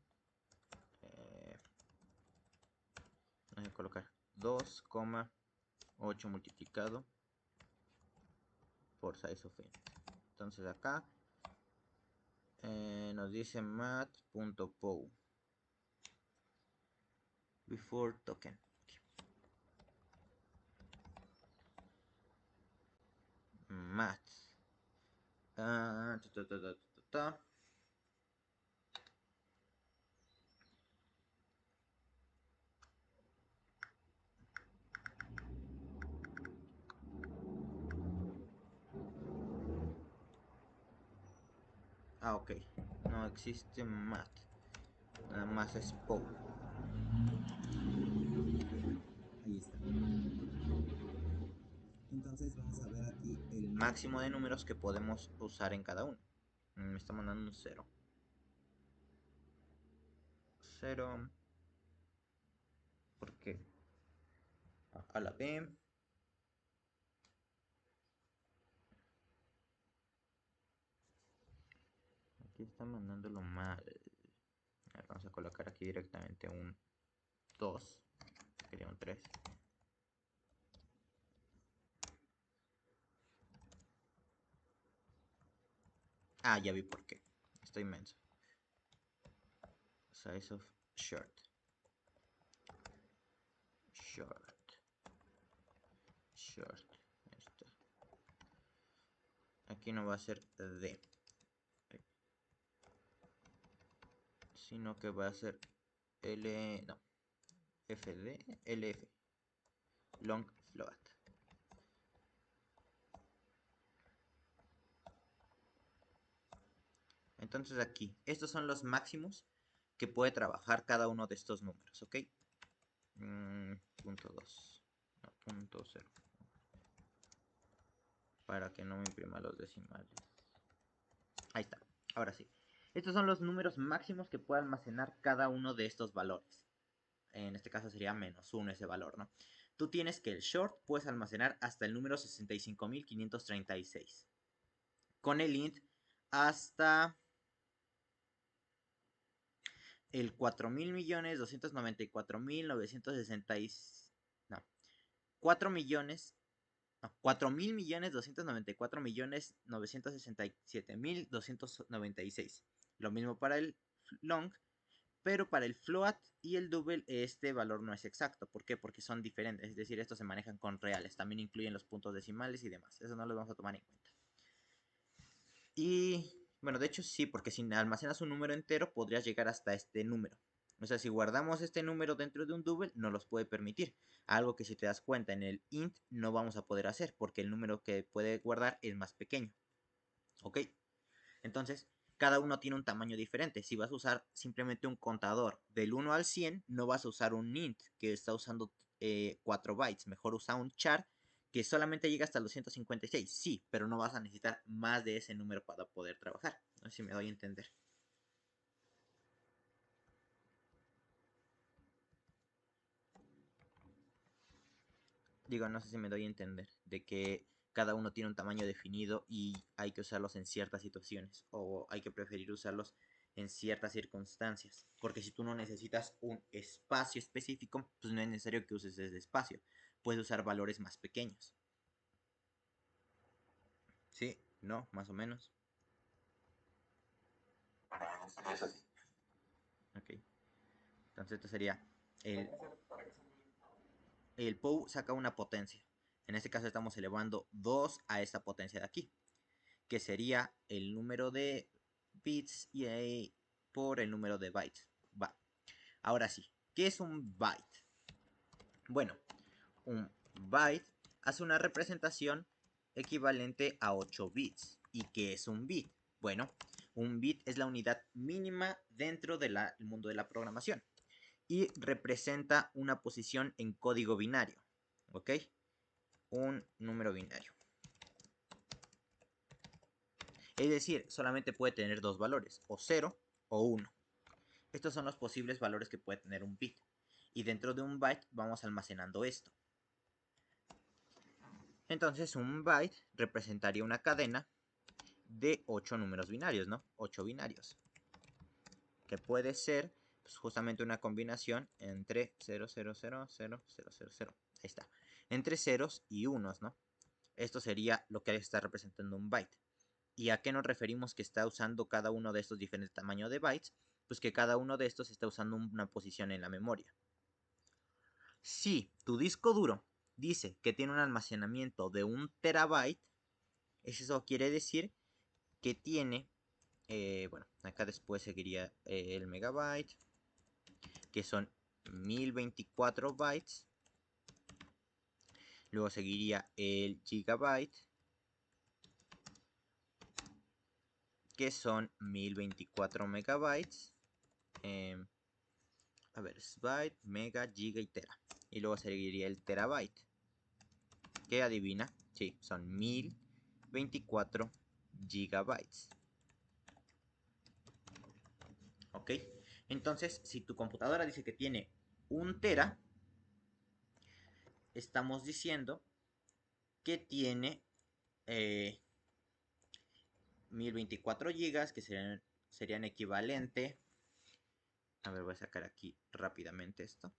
vamos a colocar 2,8 multiplicado por size of int. Entonces acá nos dice math.pow before token. Math. Ok. No existe math. Nada más es POW. Ahí está. Entonces vamos a ver aquí el máximo de números que podemos usar en cada uno. Me está mandando un 0. 0. ¿Por qué? A la B. Aquí está mandándolo mal. A ver, vamos a colocar aquí directamente un 2. Quería un 3. Ya vi por qué. Estoy inmenso. Size of short. Esto. Aquí no va a ser D, sino que va a ser L, no, FD, LF, long float. Entonces aquí, estos son los máximos que puede trabajar cada uno de estos números, ¿ok? Punto 2, no, punto 0, para que no me imprima los decimales. Ahí está, ahora sí. Estos son los números máximos que puede almacenar cada uno de estos valores. En este caso sería -1 ese valor, ¿no? Tú tienes que el short puedes almacenar hasta el número 65.536. Con el int hasta el 4.294.960. No, 4.000.000. No, 4.294.967.296. Lo mismo para el long, pero para el float y el double este valor no es exacto. ¿Por qué? Porque son diferentes, es decir, estos se manejan con reales, también incluyen los puntos decimales y demás. Eso no lo vamos a tomar en cuenta. Y bueno, de hecho sí, porque si almacenas un número entero podrías llegar hasta este número. O sea, si guardamos este número dentro de un double, no los puede permitir. Algo que si te das cuenta en el int no vamos a poder hacer, porque el número que puede guardar es más pequeño. ¿Ok? Entonces, cada uno tiene un tamaño diferente. Si vas a usar simplemente un contador del 1 al 100, no vas a usar un int que está usando 4 bytes. Mejor usa un char que solamente llega hasta los 156, sí, pero no vas a necesitar más de ese número para poder trabajar. No sé si me doy a entender. Digo, no sé si me doy a entender, de que cada uno tiene un tamaño definido y hay que usarlos en ciertas situaciones o hay que preferir usarlos en ciertas circunstancias. Porque si tú no necesitas un espacio específico, pues no es necesario que uses ese espacio. Puedes usar valores más pequeños. Sí, no, más o menos. Es así. Ok. Entonces esto sería el, el POW saca una potencia. En este caso estamos elevando 2 a esta potencia de aquí, que sería el número de bits y por el número de bytes. Va. Ahora sí, ¿qué es un byte? Bueno, un byte hace una representación equivalente a 8 bits. ¿Y qué es un bit? Bueno, un bit es la unidad mínima dentro del mundo de la programación y representa una posición en código binario. ¿Ok? Un número binario. Es decir, solamente puede tener dos valores, o 0 o 1. Estos son los posibles valores que puede tener un bit. Y dentro de un byte vamos almacenando esto. Entonces un byte representaría una cadena de 8 números binarios, ¿no? 8 binarios. Que puede ser pues, justamente una combinación entre 0, 0, 0, 0, 0, 0, 0. Ahí está. Entre ceros y unos, ¿no? Esto sería lo que está representando un byte. ¿Y a qué nos referimos que está usando cada uno de estos diferentes tamaños de bytes? Pues que cada uno de estos está usando una posición en la memoria. Si tu disco duro dice que tiene un almacenamiento de 1 terabyte, eso quiere decir que tiene, bueno, acá después seguiría el megabyte, que son 1024 bytes. Luego seguiría el gigabyte, que son 1024 megabytes. A ver, es byte, mega, giga y tera. Y luego seguiría el terabyte. ¿Qué adivina? Sí, son 1024 gigabytes. ¿Ok? Entonces, si tu computadora dice que tiene 1 tera, estamos diciendo que tiene 1024 gigas, que serían equivalente. A ver, voy a sacar aquí rápidamente esto.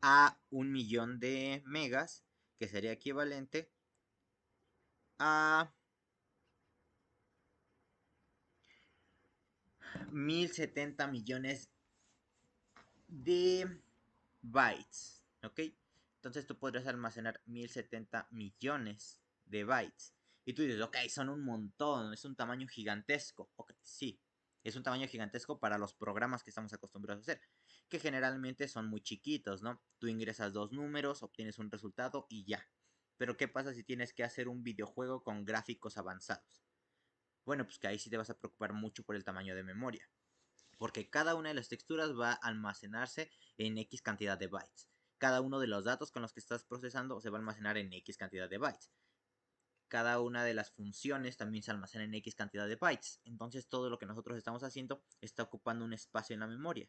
A 1.000.000 de megas, que sería equivalente a 1070 millones de bytes, ¿ok? Entonces tú podrías almacenar 1070 millones de bytes. Y tú dices, ok, son un montón, es un tamaño gigantesco. Ok, sí, es un tamaño gigantesco para los programas que estamos acostumbrados a hacer, que generalmente son muy chiquitos, ¿no? Tú ingresas dos números, obtienes un resultado y ya. Pero ¿qué pasa si tienes que hacer un videojuego con gráficos avanzados? Bueno, pues que ahí sí te vas a preocupar mucho por el tamaño de memoria, porque cada una de las texturas va a almacenarse en X cantidad de bytes. Cada uno de los datos con los que estás procesando se va a almacenar en X cantidad de bytes. Cada una de las funciones también se almacena en X cantidad de bytes. Entonces todo lo que nosotros estamos haciendo está ocupando un espacio en la memoria.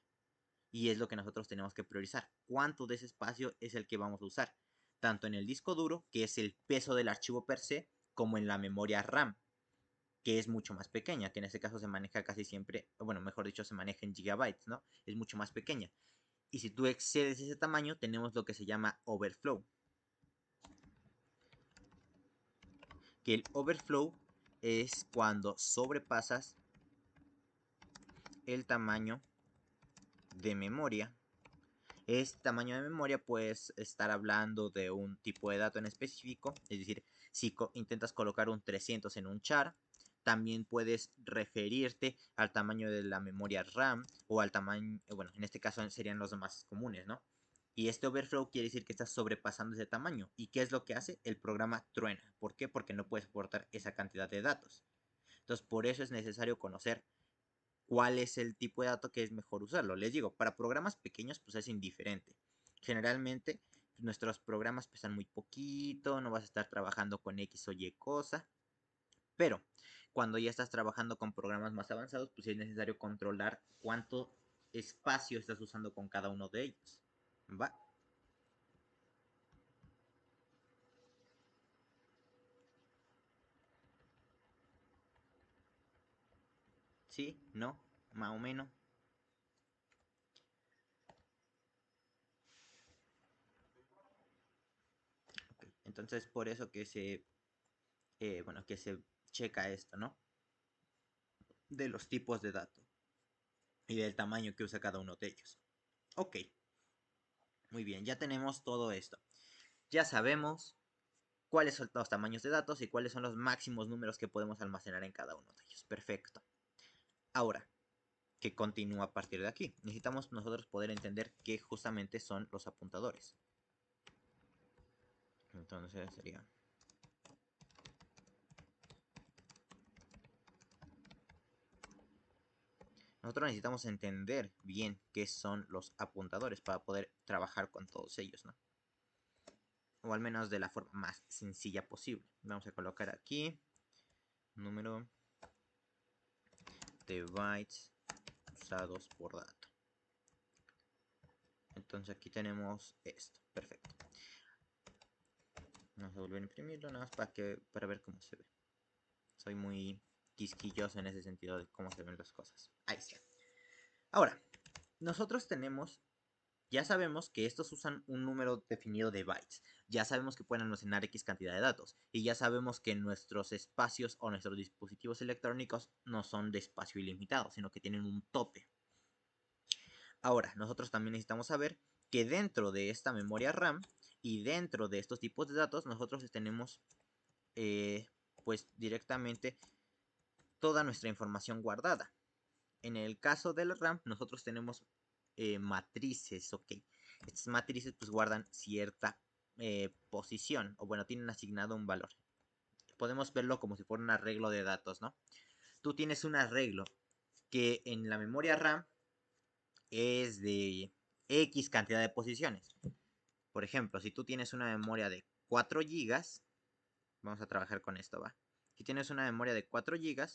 Y es lo que nosotros tenemos que priorizar. ¿Cuánto de ese espacio es el que vamos a usar? Tanto en el disco duro, que es el peso del archivo per se, como en la memoria RAM, que es mucho más pequeña, que en este caso se maneja casi siempre, bueno, mejor dicho, se maneja en gigabytes, ¿no? Es mucho más pequeña. Y si tú excedes ese tamaño, tenemos lo que se llama overflow. Que el overflow es cuando sobrepasas el tamaño de memoria. Este tamaño de memoria puedes estar hablando de un tipo de dato en específico, es decir, si intentas colocar un 300 en un char, también puedes referirte al tamaño de la memoria RAM o al tamaño, bueno, en este caso serían los más comunes, ¿no? Y este overflow quiere decir que estás sobrepasando ese tamaño. ¿Y qué es lo que hace? El programa truena. ¿Por qué? Porque no puede soportar esa cantidad de datos. Entonces, por eso es necesario conocer cuál es el tipo de dato que es mejor usarlo. Les digo, para programas pequeños pues es indiferente. Generalmente nuestros programas pesan muy poquito, no vas a estar trabajando con X o Y cosa, pero cuando ya estás trabajando con programas más avanzados, pues es necesario controlar cuánto espacio estás usando con cada uno de ellos. ¿Va? ¿Sí? ¿No? ¿Más o menos? Okay. Entonces, por eso que bueno, que se checa esto, ¿no? De los tipos de datos y del tamaño que usa cada uno de ellos. Ok, muy bien, ya tenemos todo esto. Ya sabemos cuáles son los tamaños de datos y cuáles son los máximos números que podemos almacenar en cada uno de ellos. Perfecto. Ahora, ¿qué continúa a partir de aquí? Necesitamos nosotros poder entender qué justamente son los apuntadores. Entonces sería... Nosotros necesitamos entender bien qué son los apuntadores para poder trabajar con todos ellos, ¿no? O al menos de la forma más sencilla posible. Vamos a colocar aquí número de bytes usados por dato. Entonces aquí tenemos esto. Perfecto. Vamos a volver a imprimirlo nada más para ver cómo se ve. Soy muy quisquilloso en ese sentido de cómo se ven las cosas. Ahí está. Ahora, nosotros tenemos, ya sabemos que estos usan un número definido de bytes. Ya sabemos que pueden almacenar X cantidad de datos. Y ya sabemos que nuestros espacios o nuestros dispositivos electrónicos no son de espacio ilimitado, sino que tienen un tope. Ahora, nosotros también necesitamos saber que dentro de esta memoria RAM y dentro de estos tipos de datos, nosotros tenemos pues directamente toda nuestra información guardada. En el caso del RAM, nosotros tenemos matrices, ok. Estas matrices pues guardan cierta posición, o bueno, tienen asignado un valor. Podemos verlo como si fuera un arreglo de datos, ¿no? Tú tienes un arreglo que en la memoria RAM es de X cantidad de posiciones. Por ejemplo, si tú tienes una memoria de 4 GB, vamos a trabajar con esto, ¿va? Si tienes una memoria de 4 GB,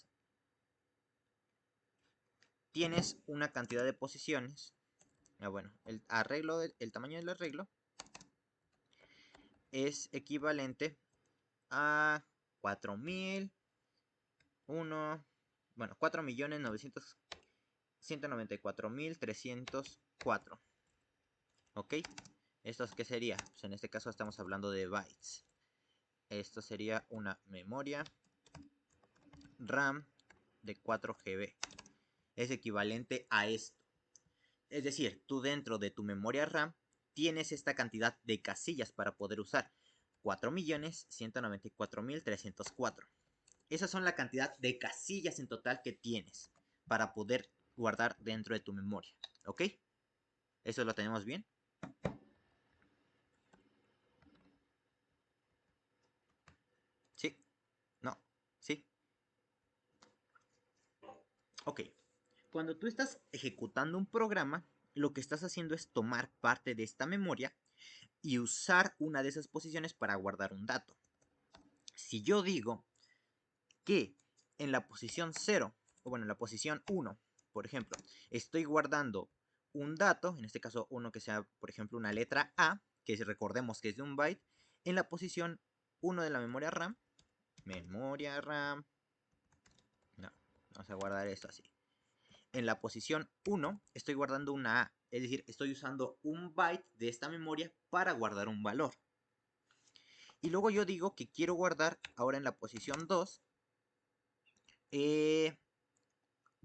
tienes una cantidad de posiciones. Bueno, el tamaño del arreglo es equivalente a 4000, bueno, 4.994.304. ¿Ok? ¿Esto qué sería? Pues en este caso estamos hablando de bytes. Esto sería una memoria RAM de 4 GB. Es equivalente a esto. Es decir, tú dentro de tu memoria RAM tienes esta cantidad de casillas para poder usar. 4.194.304. Esas son la cantidad de casillas en total que tienes para poder guardar dentro de tu memoria. ¿Ok? ¿Eso lo tenemos bien? ¿Sí? ¿No? ¿Sí? Ok. Cuando tú estás ejecutando un programa, lo que estás haciendo es tomar parte de esta memoria y usar una de esas posiciones para guardar un dato. Si yo digo que en la posición 0, o bueno, en la posición 1, por ejemplo, estoy guardando un dato, en este caso uno que sea, por ejemplo, una letra A, que recordemos que es de un byte, en la posición 1 de la memoria RAM, no, vamos a guardar esto así. En la posición 1 estoy guardando una A, es decir, estoy usando un byte de esta memoria para guardar un valor. Y luego yo digo que quiero guardar ahora en la posición 2,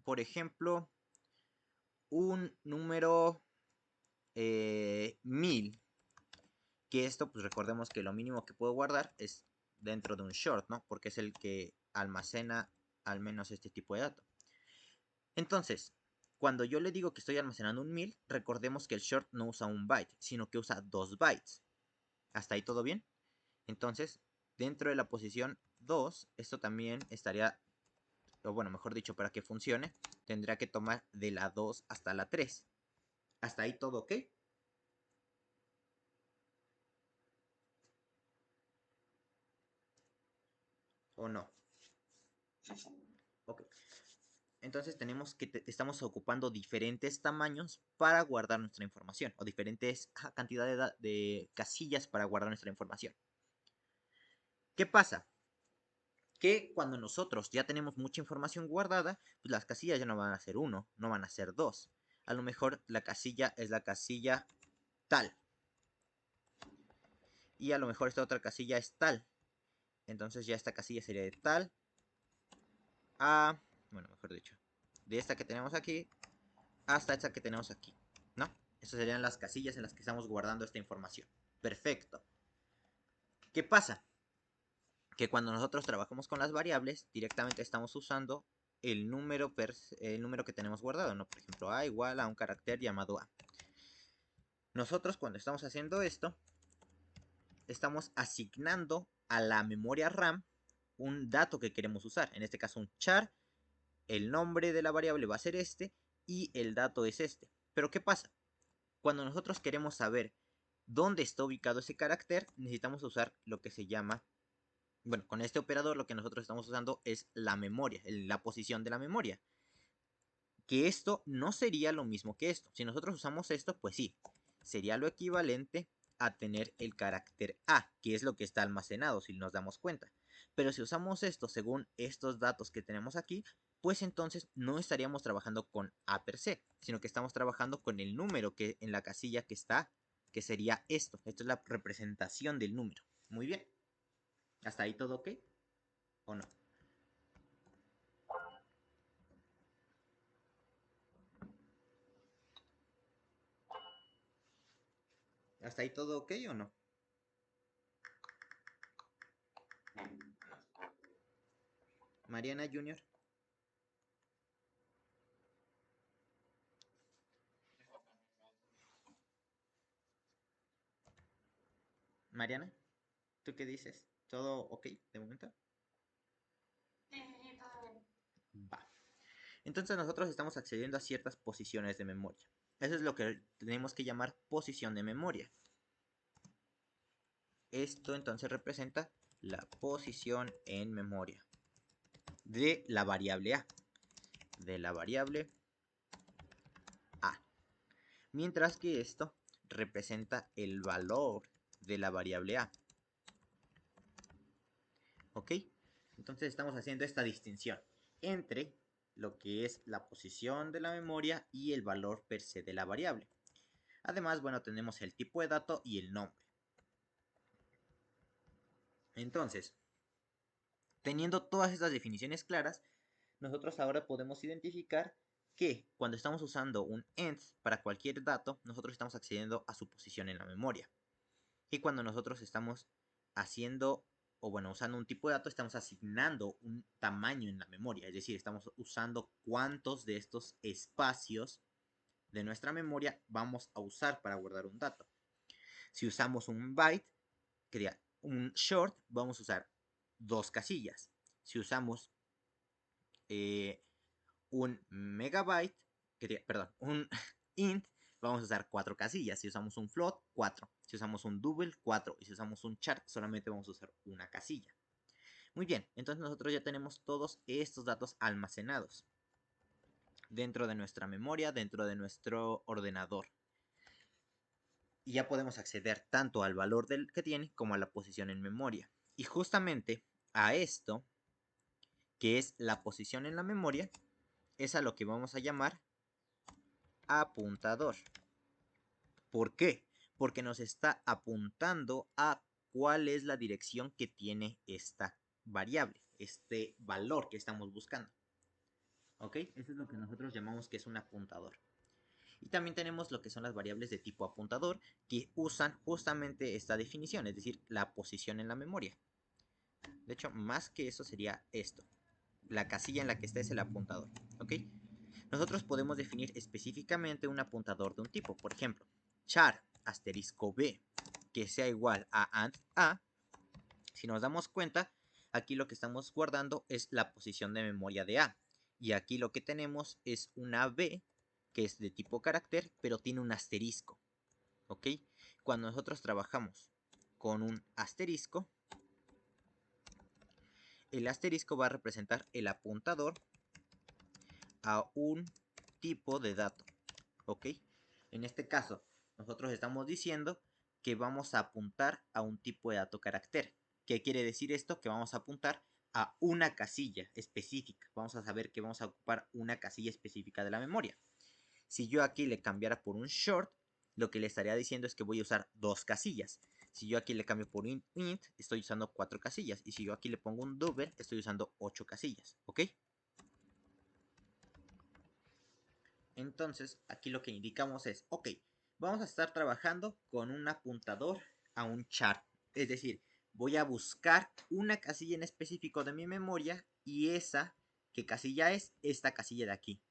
por ejemplo, un número 1000, que esto pues recordemos que lo mínimo que puedo guardar es dentro de un short, ¿no? Porque es el que almacena al menos este tipo de datos. Entonces, cuando yo le digo que estoy almacenando un 1000, recordemos que el short no usa un byte, sino que usa 2 bytes. ¿Hasta ahí todo bien? Entonces, dentro de la posición 2, esto también estaría o bueno, mejor dicho, para que funcione, tendrá que tomar de la 2 hasta la 3. ¿Hasta ahí todo ok? ¿O no? Sí, sí. Ok. Entonces tenemos que estamos ocupando diferentes tamaños para guardar nuestra información, o diferentes cantidades de casillas para guardar nuestra información. ¿Qué pasa? Que cuando nosotros ya tenemos mucha información guardada, pues las casillas ya no van a ser uno, no van a ser dos. A lo mejor la casilla es la casilla tal. Y a lo mejor esta otra casilla es tal. Entonces ya esta casilla sería de tal a, bueno, mejor dicho, de esta que tenemos aquí hasta esta que tenemos aquí, ¿no? Estas serían las casillas en las que estamos guardando esta información. Perfecto. ¿Qué pasa? Que cuando nosotros trabajamos con las variables, directamente estamos usando el número que tenemos guardado, ¿no? Por ejemplo, a igual a un carácter llamado a. Nosotros cuando estamos haciendo esto, estamos asignando a la memoria RAM un dato que queremos usar, en este caso un char, el nombre de la variable va a ser este y el dato es este. Pero ¿qué pasa? Cuando nosotros queremos saber dónde está ubicado ese carácter, necesitamos usar lo que se llama, bueno, con este operador lo que nosotros estamos usando es la memoria, la posición de la memoria. Que esto no sería lo mismo que esto. Si nosotros usamos esto, pues sí, sería lo equivalente a tener el carácter A, que es lo que está almacenado, si nos damos cuenta. Pero si usamos esto según estos datos que tenemos aquí, pues entonces no estaríamos trabajando con A per se, sino que estamos trabajando con el número que en la casilla que está, que sería esto. Esto es la representación del número. Muy bien. ¿Hasta ahí todo ok? ¿O no? ¿Hasta ahí todo ok o no? Mariana Junior. Mariana, ¿tú qué dices? ¿Todo ok de momento? Sí, sí, sí, todo bien. Va. Entonces nosotros estamos accediendo a ciertas posiciones de memoria. Eso es lo que tenemos que llamar posición de memoria. Esto entonces representa la posición en memoria de la variable A. De la variable A. Mientras que esto representa el valor de la variable A. ¿Ok? Entonces estamos haciendo esta distinción entre lo que es la posición de la memoria y el valor per se de la variable. Además, bueno, tenemos el tipo de dato y el nombre. Entonces, teniendo todas estas definiciones claras, nosotros ahora podemos identificar que cuando estamos usando un end para cualquier dato, nosotros estamos accediendo a su posición en la memoria. Y cuando nosotros estamos haciendo, o bueno, usando un tipo de dato, estamos asignando un tamaño en la memoria. Es decir, estamos usando cuántos de estos espacios de nuestra memoria vamos a usar para guardar un dato. Si usamos un byte, que un short, vamos a usar dos casillas. Si usamos un megabyte, perdón, un int, vamos a usar cuatro casillas. Si usamos un float, 4. Si usamos un double, 4. Y si usamos un char, solamente vamos a usar una casilla. Muy bien, entonces nosotros ya tenemos todos estos datos almacenados dentro de nuestra memoria, dentro de nuestro ordenador. Y ya podemos acceder tanto al valor del que tiene como a la posición en memoria. Y justamente a esto, que es la posición en la memoria, es a lo que vamos a llamar apuntador. ¿Por qué? Porque nos está apuntando a cuál es la dirección que tiene esta variable, este valor que estamos buscando. ¿Ok? Eso es lo que nosotros llamamos que es un apuntador. Y también tenemos lo que son las variables de tipo apuntador que usan justamente esta definición, es decir, la posición en la memoria. De hecho, más que eso sería esto. La casilla en la que está es el apuntador. ¿Ok? Nosotros podemos definir específicamente un apuntador de un tipo. Por ejemplo, char asterisco b que sea igual a and a. Si nos damos cuenta, aquí lo que estamos guardando es la posición de memoria de A. Y aquí lo que tenemos es una B, que es de tipo carácter, pero tiene un asterisco. ¿Ok? Cuando nosotros trabajamos con un asterisco, el asterisco va a representar el apuntador a un tipo de dato. ¿Ok? En este caso, nosotros estamos diciendo que vamos a apuntar a un tipo de dato carácter. ¿Qué quiere decir esto? Que vamos a apuntar a una casilla específica. Vamos a saber que vamos a ocupar una casilla específica de la memoria. Si yo aquí le cambiara por un short, lo que le estaría diciendo es que voy a usar dos casillas. Si yo aquí le cambio por un int, estoy usando 4 casillas. Y si yo aquí le pongo un double, estoy usando 8 casillas. ¿Ok? Entonces, aquí lo que indicamos es, ok, vamos a estar trabajando con un apuntador a un char. Es decir, voy a buscar una casilla en específico de mi memoria y esa, ¿qué casilla es? Esta casilla de aquí.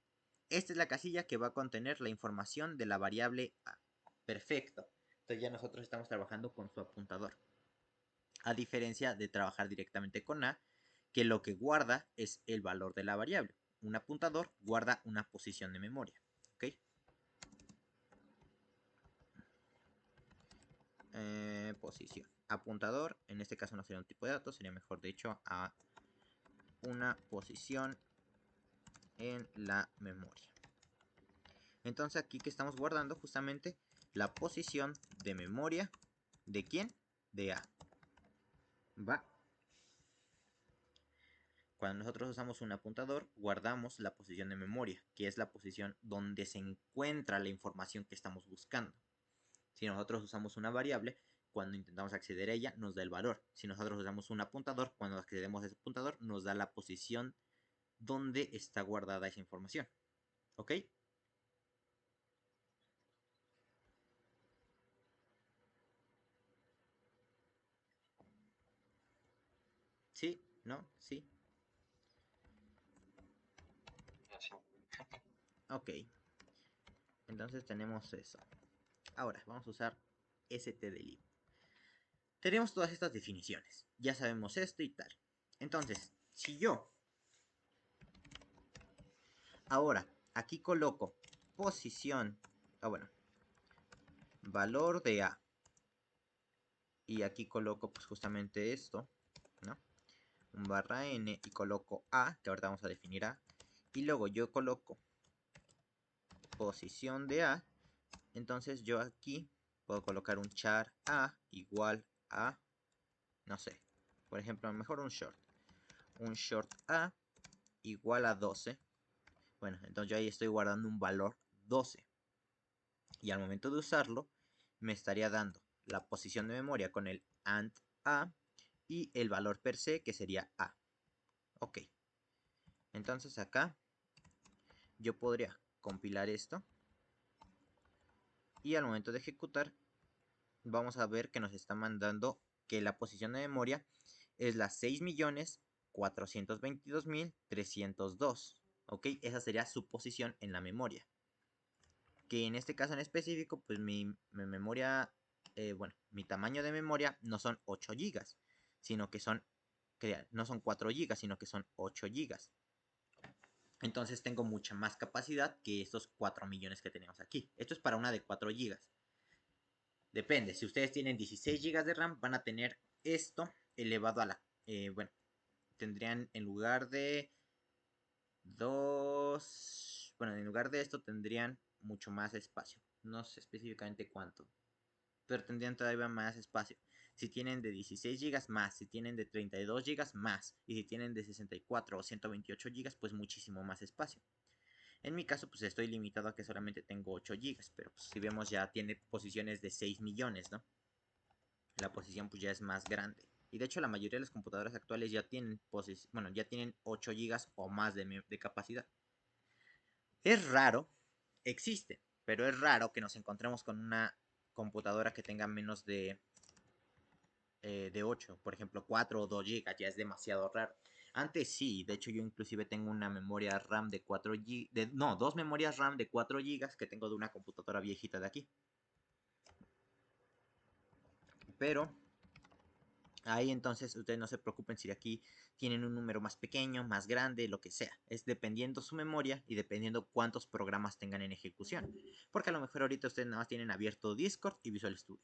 Esta es la casilla que va a contener la información de la variable A. Perfecto. Entonces ya nosotros estamos trabajando con su apuntador. A diferencia de trabajar directamente con A, que lo que guarda es el valor de la variable. Un apuntador guarda una posición de memoria. ¿Ok? Posición. Apuntador, en este caso no sería un tipo de datos, sería mejor dicho a una posición en la memoria. Entonces aquí que estamos guardando justamente la posición de memoria de quién? De A. ¿Va? Cuando nosotros usamos un apuntador, guardamos la posición de memoria, que es la posición donde se encuentra la información que estamos buscando. Si nosotros usamos una variable, cuando intentamos acceder a ella, nos da el valor. Si nosotros usamos un apuntador, cuando accedemos a ese apuntador, nos da la posición donde está guardada esa información. ¿Ok? ¿Sí? ¿No? ¿Sí? Así. Ok. Entonces tenemos eso. Ahora, vamos a usar stdlib. Tenemos todas estas definiciones. Ya sabemos esto y tal. Entonces, si yo ahora aquí coloco posición, bueno, valor de A, y aquí coloco pues justamente esto, ¿no? Un barra n y coloco A, que ahorita vamos a definir A, y luego yo coloco posición de A, entonces yo aquí puedo colocar un char A igual a, no sé, por ejemplo, mejor un short A igual a 12. Bueno, entonces yo ahí estoy guardando un valor 12. Y al momento de usarlo, me estaría dando la posición de memoria con el AND A y el valor per se, que sería A. Ok. Entonces acá yo podría compilar esto. Y al momento de ejecutar, vamos a ver que nos está mandando que la posición de memoria es la 6.422.302. Ok, esa sería su posición en la memoria. Que en este caso en específico, pues mi memoria, bueno, mi tamaño de memoria no son 8 GB, sino que son, no son 4 GB, sino que son 8 GB. Entonces tengo mucha más capacidad que estos 4 millones que tenemos aquí. Esto es para una de 4 GB. Depende, si ustedes tienen 16 GB de RAM, van a tener esto elevado a la, bueno, tendrían en lugar de 2, bueno, en lugar de esto tendrían mucho más espacio. No sé específicamente cuánto, pero tendrían todavía más espacio. Si tienen de 16 GB más, si tienen de 32 GB más, y si tienen de 64 o 128 GB, pues muchísimo más espacio. En mi caso, pues estoy limitado a que solamente tengo 8 GB, pero pues, si vemos ya tiene posiciones de 6 millones, ¿no? La posición pues ya es más grande. Y de hecho la mayoría de las computadoras actuales ya tienen, bueno, ya tienen 8 GB o más de capacidad. Es raro, existe, pero es raro que nos encontremos con una computadora que tenga menos de 8, por ejemplo 4 o 2 GB, ya es demasiado raro. Antes sí, de hecho yo inclusive tengo una memoria RAM de 4 GB, no, dos memorias RAM de 4 GB que tengo de una computadora viejita de aquí. Pero Ahí entonces ustedes no se preocupen si aquí tienen un número más pequeño, más grande, lo que sea. Es dependiendo su memoria y dependiendo cuántos programas tengan en ejecución. Porque a lo mejor ahorita ustedes nada más tienen abierto Discord y Visual Studio.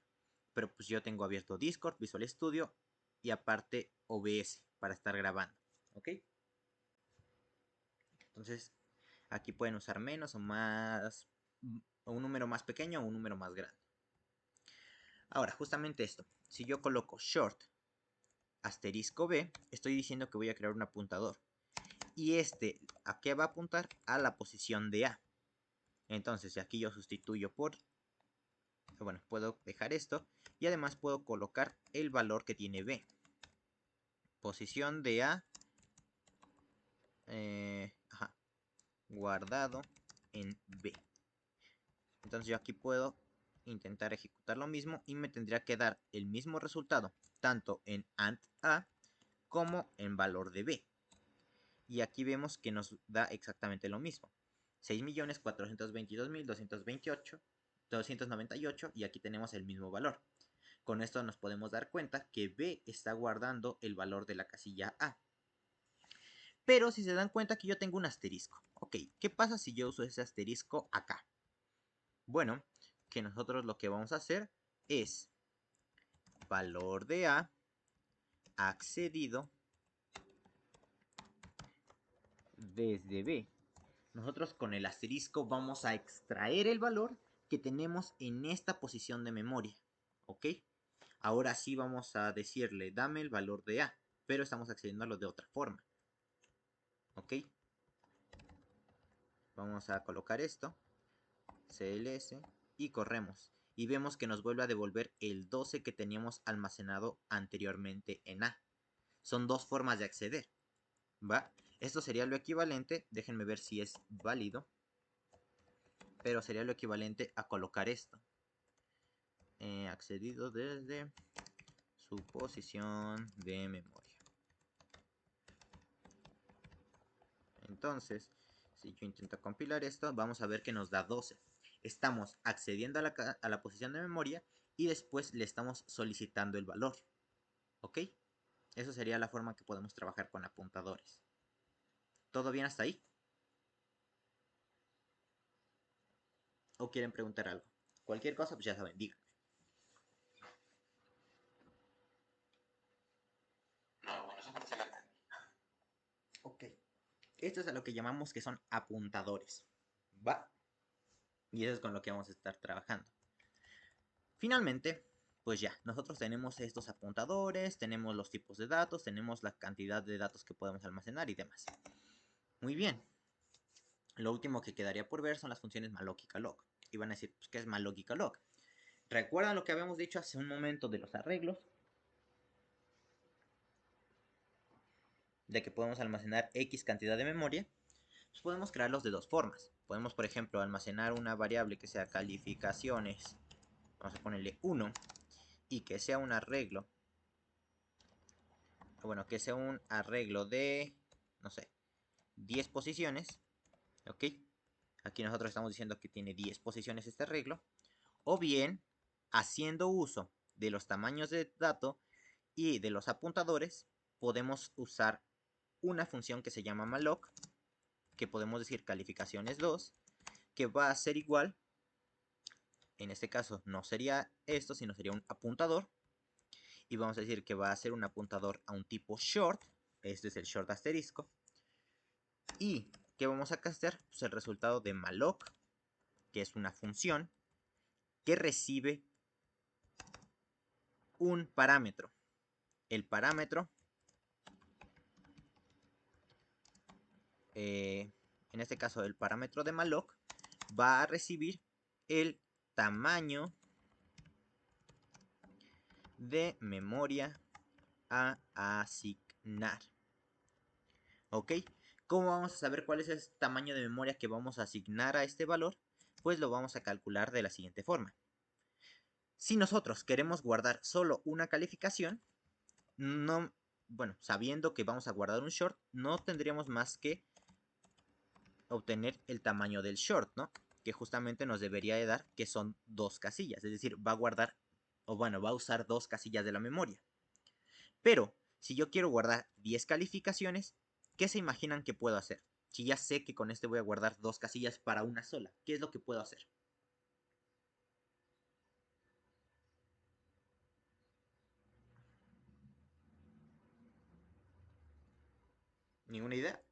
Pero pues yo tengo abierto Discord, Visual Studio y aparte OBS para estar grabando. ¿Ok? Entonces aquí pueden usar menos o más, o un número más pequeño o un número más grande. Ahora, justamente esto. Si yo coloco short asterisco B, estoy diciendo que voy a crear un apuntador. Y ¿a qué va a apuntar? A la posición de A. Entonces, aquí yo sustituyo por, bueno, puedo dejar esto. Y además puedo colocar el valor que tiene B. Posición de A, guardado en B. Entonces yo aquí puedo intentar ejecutar lo mismo y me tendría que dar el mismo resultado, tanto en AND A como en valor de B. Y aquí vemos que nos da exactamente lo mismo. 6.422.298 y aquí tenemos el mismo valor. Con esto nos podemos dar cuenta que B está guardando el valor de la casilla A. Pero si se dan cuenta que yo tengo un asterisco. Ok, ¿qué pasa si yo uso ese asterisco acá? Bueno, que nosotros lo que vamos a hacer es valor de A accedido desde B. Nosotros con el asterisco vamos a extraer el valor que tenemos en esta posición de memoria. ¿Ok? Ahora sí vamos a decirle, dame el valor de A, pero estamos accediendo de otra forma. ¿Ok? Vamos a colocar esto, CLS, y corremos. Y vemos que nos vuelve a devolver el 12 que teníamos almacenado anteriormente en A. Son dos formas de acceder. ¿Va? Esto sería lo equivalente, déjenme ver si es válido, pero sería lo equivalente a colocar esto. Accedido desde su posición de memoria. Entonces, si yo intento compilar esto, vamos a ver que nos da 12. Estamos accediendo a la posición de memoria y después le estamos solicitando el valor. ¿Ok? Eso sería la forma que podemos trabajar con apuntadores. ¿Todo bien hasta ahí? ¿O quieren preguntar algo? Cualquier cosa, pues ya saben, díganme. No, bueno, esa parte sí la entendí. Ok. Esto es a lo que llamamos que son apuntadores. ¿Va? Y eso es con lo que vamos a estar trabajando. Finalmente, pues ya, nosotros tenemos estos apuntadores, tenemos los tipos de datos, tenemos la cantidad de datos que podemos almacenar y demás. Muy bien. Lo último que quedaría por ver son las funciones malloc y calloc. Y van a decir, pues, ¿qué es malloc y calloc? ¿Recuerdan lo que habíamos dicho hace un momento de los arreglos? De que podemos almacenar X cantidad de memoria. Pues podemos crearlos de dos formas. Podemos, por ejemplo, almacenar una variable que sea calificaciones. Vamos a ponerle 1. Y que sea un arreglo. Bueno, que sea un arreglo de, no sé, 10 posiciones. ¿Ok? Aquí nosotros estamos diciendo que tiene 10 posiciones este arreglo. O bien, haciendo uso de los tamaños de dato y de los apuntadores, podemos usar una función que se llama malloc, que podemos decir calificaciones 2, que va a ser igual, en este caso no sería esto, sino sería un apuntador, y vamos a decir que va a ser un apuntador a un tipo short, este es el short asterisco, y que vamos a castear pues el resultado de malloc, que es una función que recibe un parámetro. El parámetro, en este caso el parámetro de malloc, va a recibir el tamaño de memoria a asignar. ¿Ok? ¿Cómo vamos a saber cuál es el tamaño de memoria que vamos a asignar a este valor? Pues lo vamos a calcular de la siguiente forma. Si nosotros queremos guardar solo una calificación, no, bueno, sabiendo que vamos a guardar un short, no tendríamos más que obtener el tamaño del short, ¿no? Que justamente nos debería de dar que son dos casillas, es decir, va a guardar, o bueno, va a usar dos casillas de la memoria. Pero si yo quiero guardar 10 calificaciones, ¿qué se imaginan que puedo hacer? Si ya sé que con este voy a guardar 2 casillas para una sola, ¿qué es lo que puedo hacer? ¿Ninguna idea?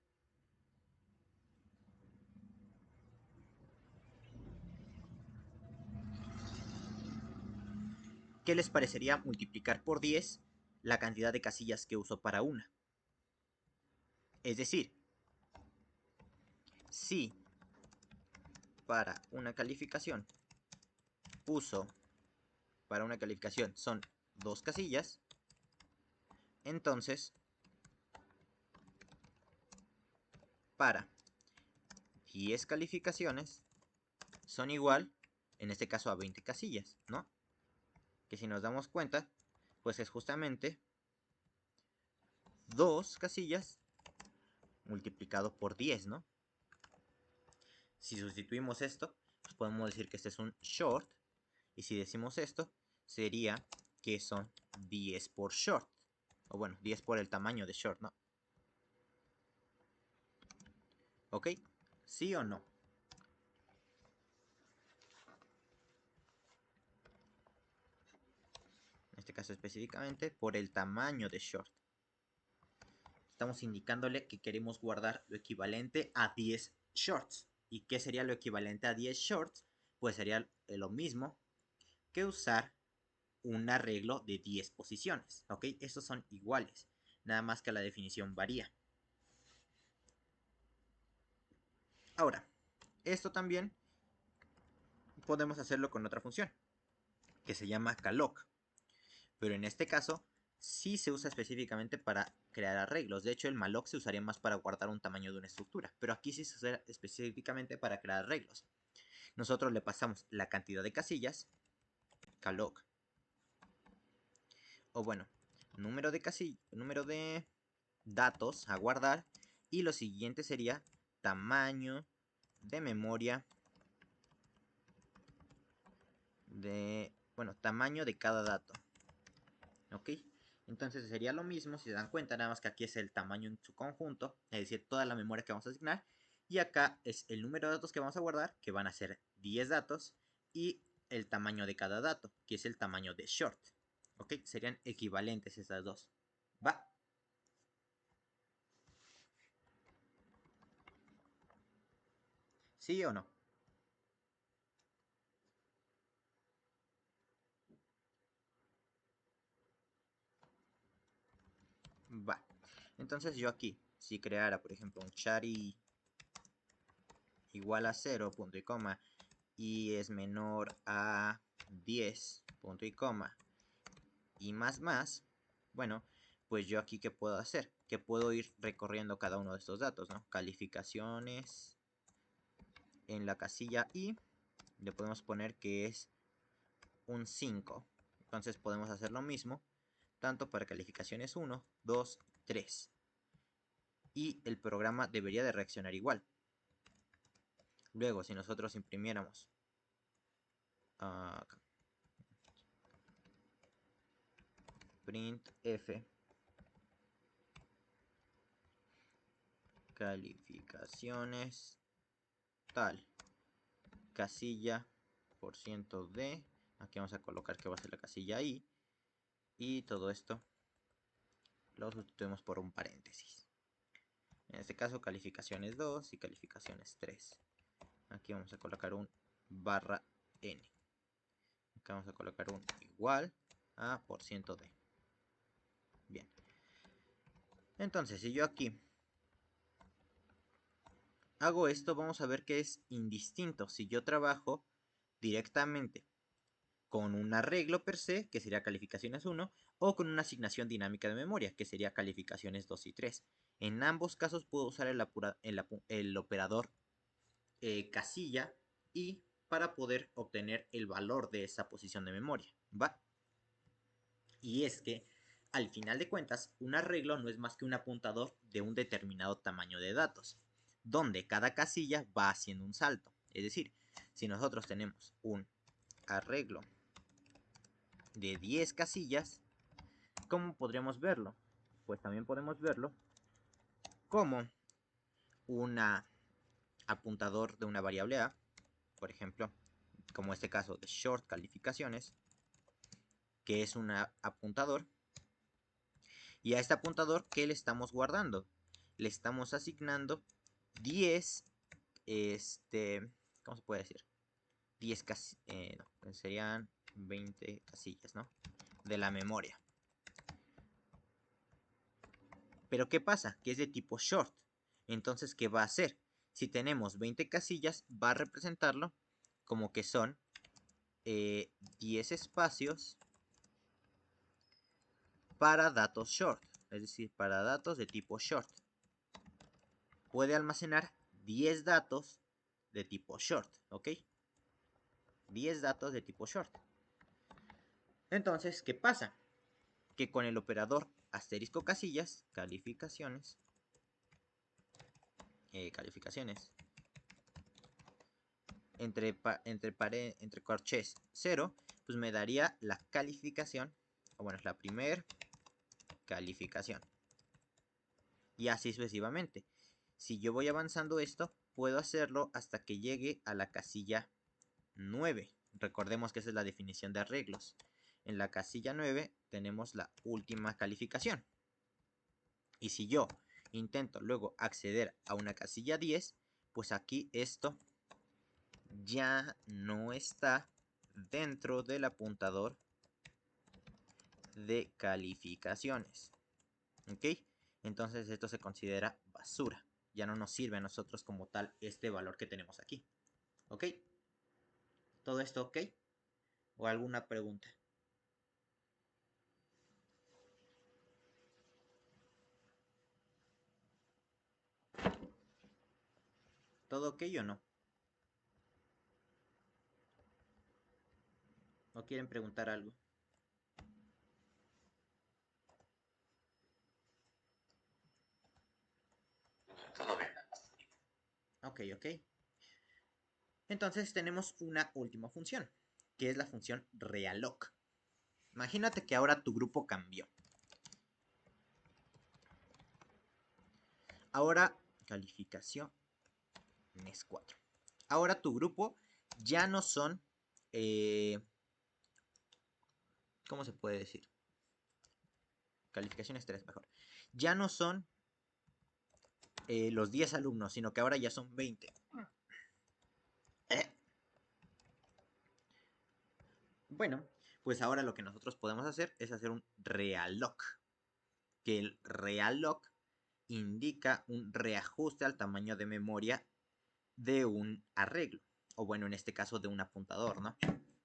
¿Qué les parecería multiplicar por 10 la cantidad de casillas que uso para una? Es decir, si para una calificación uso para una calificación son 2 casillas, entonces para 10 calificaciones son igual, en este caso, a 20 casillas, ¿no? Que si nos damos cuenta, pues es justamente 2 casillas multiplicado por 10, ¿no? Si sustituimos esto, pues podemos decir que este es un short, y si decimos esto, sería que son 10 por short, o bueno, 10 por el tamaño de short, ¿no? ¿Ok? ¿Sí o no? En este caso específicamente por el tamaño de short. Estamos indicándole que queremos guardar lo equivalente a 10 shorts. ¿Y qué sería lo equivalente a 10 shorts? Pues sería lo mismo que usar un arreglo de 10 posiciones. ¿Ok? Estos son iguales. Nada más que la definición varía. Ahora, esto también podemos hacerlo con otra función, que se llama calloc. Pero en este caso, sí se usa específicamente para crear arreglos. De hecho, el malloc se usaría más para guardar un tamaño de una estructura. Pero aquí sí se usa específicamente para crear arreglos. Nosotros le pasamos la cantidad de casillas, calloc, o bueno, número de datos a guardar, y lo siguiente sería tamaño de memoria tamaño de cada dato. ¿Ok? Entonces sería lo mismo, si se dan cuenta, nada más que aquí es el tamaño en su conjunto, es decir, toda la memoria que vamos a asignar, y acá es el número de datos que vamos a guardar, que van a ser 10 datos, y el tamaño de cada dato, que es el tamaño de short. ¿Ok? Serían equivalentes estas dos. ¿Va? ¿Sí o no? Va. Entonces yo aquí, si creara, por ejemplo, un chari igual a 0, punto y coma, y es menor a 10, punto y coma, y más, bueno, pues yo aquí, ¿qué puedo hacer? Que puedo ir recorriendo cada uno de estos datos, ¿no? Calificaciones, en la casilla I, le podemos poner que es un 5. Entonces podemos hacer lo mismo, tanto para calificaciones 1, 2, 3. Y el programa debería de reaccionar igual. Luego, si nosotros imprimiéramos acá, printf calificaciones tal casilla por ciento de, aquí vamos a colocar que va a ser la casilla I, y todo esto lo sustituimos por un paréntesis. En este caso calificaciones 2 y calificaciones 3. Aquí vamos a colocar un barra n. Acá vamos a colocar un igual a por ciento de. Bien. Entonces, si yo aquí hago esto, vamos a ver que es indistinto si yo trabajo directamente con un arreglo per se, que sería calificaciones 1, o con una asignación dinámica de memoria, que sería calificaciones 2 y 3. En ambos casos puedo usar el operador casilla y para poder obtener el valor de esa posición de memoria, ¿va? Y es que, al final de cuentas, un arreglo no es más que un apuntador de un determinado tamaño de datos, donde cada casilla va haciendo un salto. Es decir, si nosotros tenemos un arreglo de 10 casillas, ¿Cómo podríamos verlo? Pues también podemos verlo como un apuntador de una variable A, por ejemplo, como este caso de short calificaciones, que es un apuntador. Y a este apuntador, ¿qué le estamos guardando? Le estamos asignando 10, ¿cómo se puede decir? 10 casillas, no, serían 20 casillas, ¿no? De la memoria. Pero ¿qué pasa? Que es de tipo short. Entonces, ¿qué va a hacer? Si tenemos 20 casillas, va a representarlo como que son 10 espacios para datos short. Es decir, para datos de tipo short. Puede almacenar 10 datos de tipo short, ¿ok? 10 datos de tipo short. Entonces, ¿qué pasa? Que con el operador asterisco casillas, calificaciones, entre corchés 0, pues me daría la calificación, o bueno, es la primer calificación. Y así sucesivamente. Si yo voy avanzando esto, puedo hacerlo hasta que llegue a la casilla 9. Recordemos que esa es la definición de arreglos. En la casilla 9 tenemos la última calificación. Y si yo intento luego acceder a una casilla 10, pues aquí esto ya no está dentro del apuntador de calificaciones. ¿Ok? Entonces esto se considera basura. Ya no nos sirve a nosotros como tal este valor que tenemos aquí. ¿Ok? ¿Todo esto ok? ¿O alguna pregunta? ¿Todo ok o no? ¿O quieren preguntar algo? Todo bien. Ok, ok. Entonces tenemos una última función, que es la función realloc. Imagínate que ahora tu grupo cambió. Ahora, calificación NES 4. Ahora tu grupo ya no son, ¿cómo se puede decir? Calificaciones 3 mejor. Ya no son los 10 alumnos, sino que ahora ya son 20. Bueno, pues ahora lo que nosotros podemos hacer es hacer un realloc. Que el realloc indica un reajuste al tamaño de memoria de un arreglo. O bueno, en este caso de un apuntador, ¿no?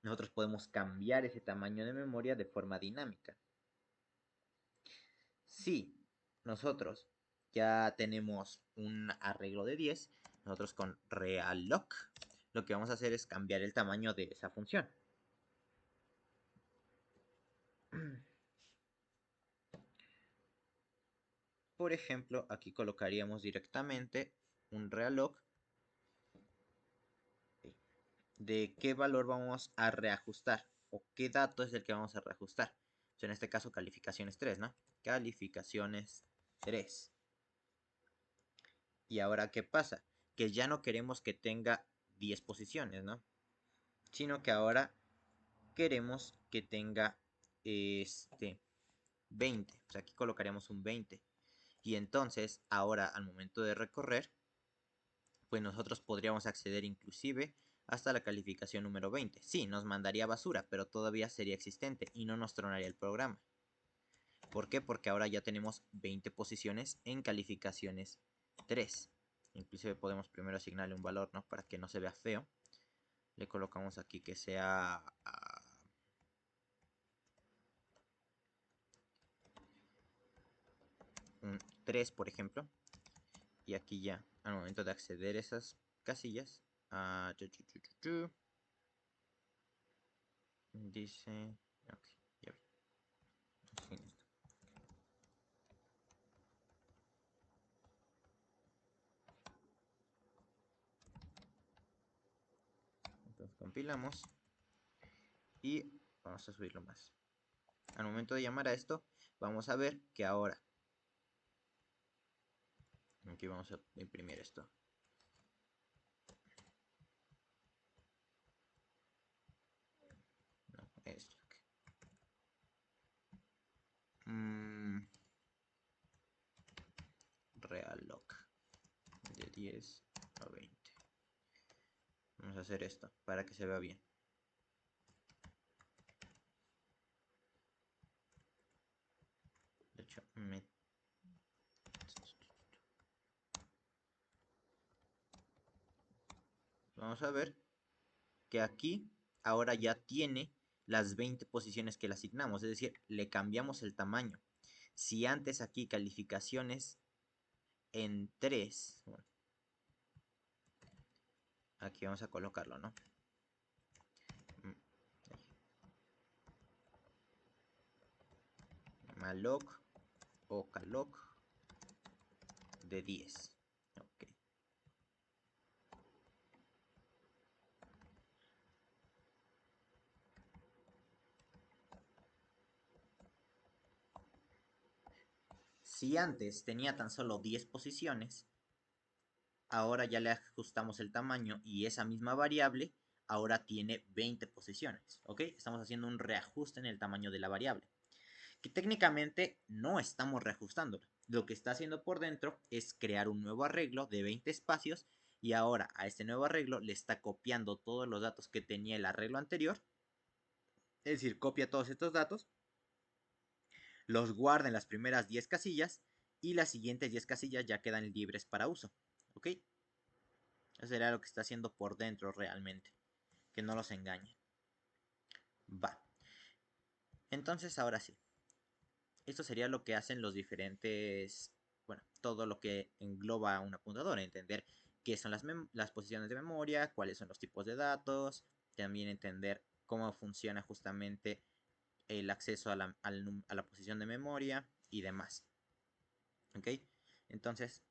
Nosotros podemos cambiar ese tamaño de memoria de forma dinámica. Si nosotros ya tenemos un arreglo de 10, nosotros con realloc lo que vamos a hacer es cambiar el tamaño de esa función. Por ejemplo, aquí colocaríamos directamente un realloc de qué valor vamos a reajustar o qué dato es el que vamos a reajustar. En este caso, calificaciones 3, ¿no? Calificaciones 3. Y ahora, ¿qué pasa? Que ya no queremos que tenga 10 posiciones, ¿no? Sino que ahora queremos que tenga 20. O sea, aquí colocaríamos un 20. Y entonces, ahora al momento de recorrer, pues nosotros podríamos acceder inclusive hasta la calificación número 20. Sí, nos mandaría basura, pero todavía sería existente y no nos tronaría el programa. ¿Por qué? Porque ahora ya tenemos 20 posiciones en calificaciones 3. Inclusive podemos primero asignarle un valor, ¿no? Para que no se vea feo. Le colocamos aquí que sea un 3, por ejemplo. Y aquí ya, al momento de acceder a esas casillas, dice, ok, ya vi. Entonces compilamos y vamos a subirlo más. Al momento de llamar a esto, vamos a ver que ahora, aquí vamos a imprimir esto. No, esto. Real lock de 10 a 20. Vamos a hacer esto para que se vea bien. De hecho, vamos a ver que aquí ahora ya tiene las 20 posiciones que le asignamos, es decir, le cambiamos el tamaño. Si antes aquí calificaciones en 3, bueno, aquí vamos a colocarlo, ¿no? Malloc o calloc de 10. Ok. Si antes tenía tan solo 10 posiciones, ahora ya le ajustamos el tamaño y esa misma variable ahora tiene 20 posiciones, ¿ok? Estamos haciendo un reajuste en el tamaño de la variable, que técnicamente no estamos reajustándola. Lo que está haciendo por dentro es crear un nuevo arreglo de 20 espacios y ahora a este nuevo arreglo le está copiando todos los datos que tenía el arreglo anterior, es decir, copia todos estos datos, los guarda en las primeras 10 casillas y las siguientes 10 casillas ya quedan libres para uso, ¿ok? Eso sería lo que está haciendo por dentro realmente, que no los engañe. Va. Entonces, ahora sí. Esto sería lo que hacen los diferentes, bueno, todo lo que engloba un apuntador, entender qué son las posiciones de memoria, cuáles son los tipos de datos, también entender cómo funciona justamente el acceso a la posición de memoria y demás. ¿Ok? Entonces,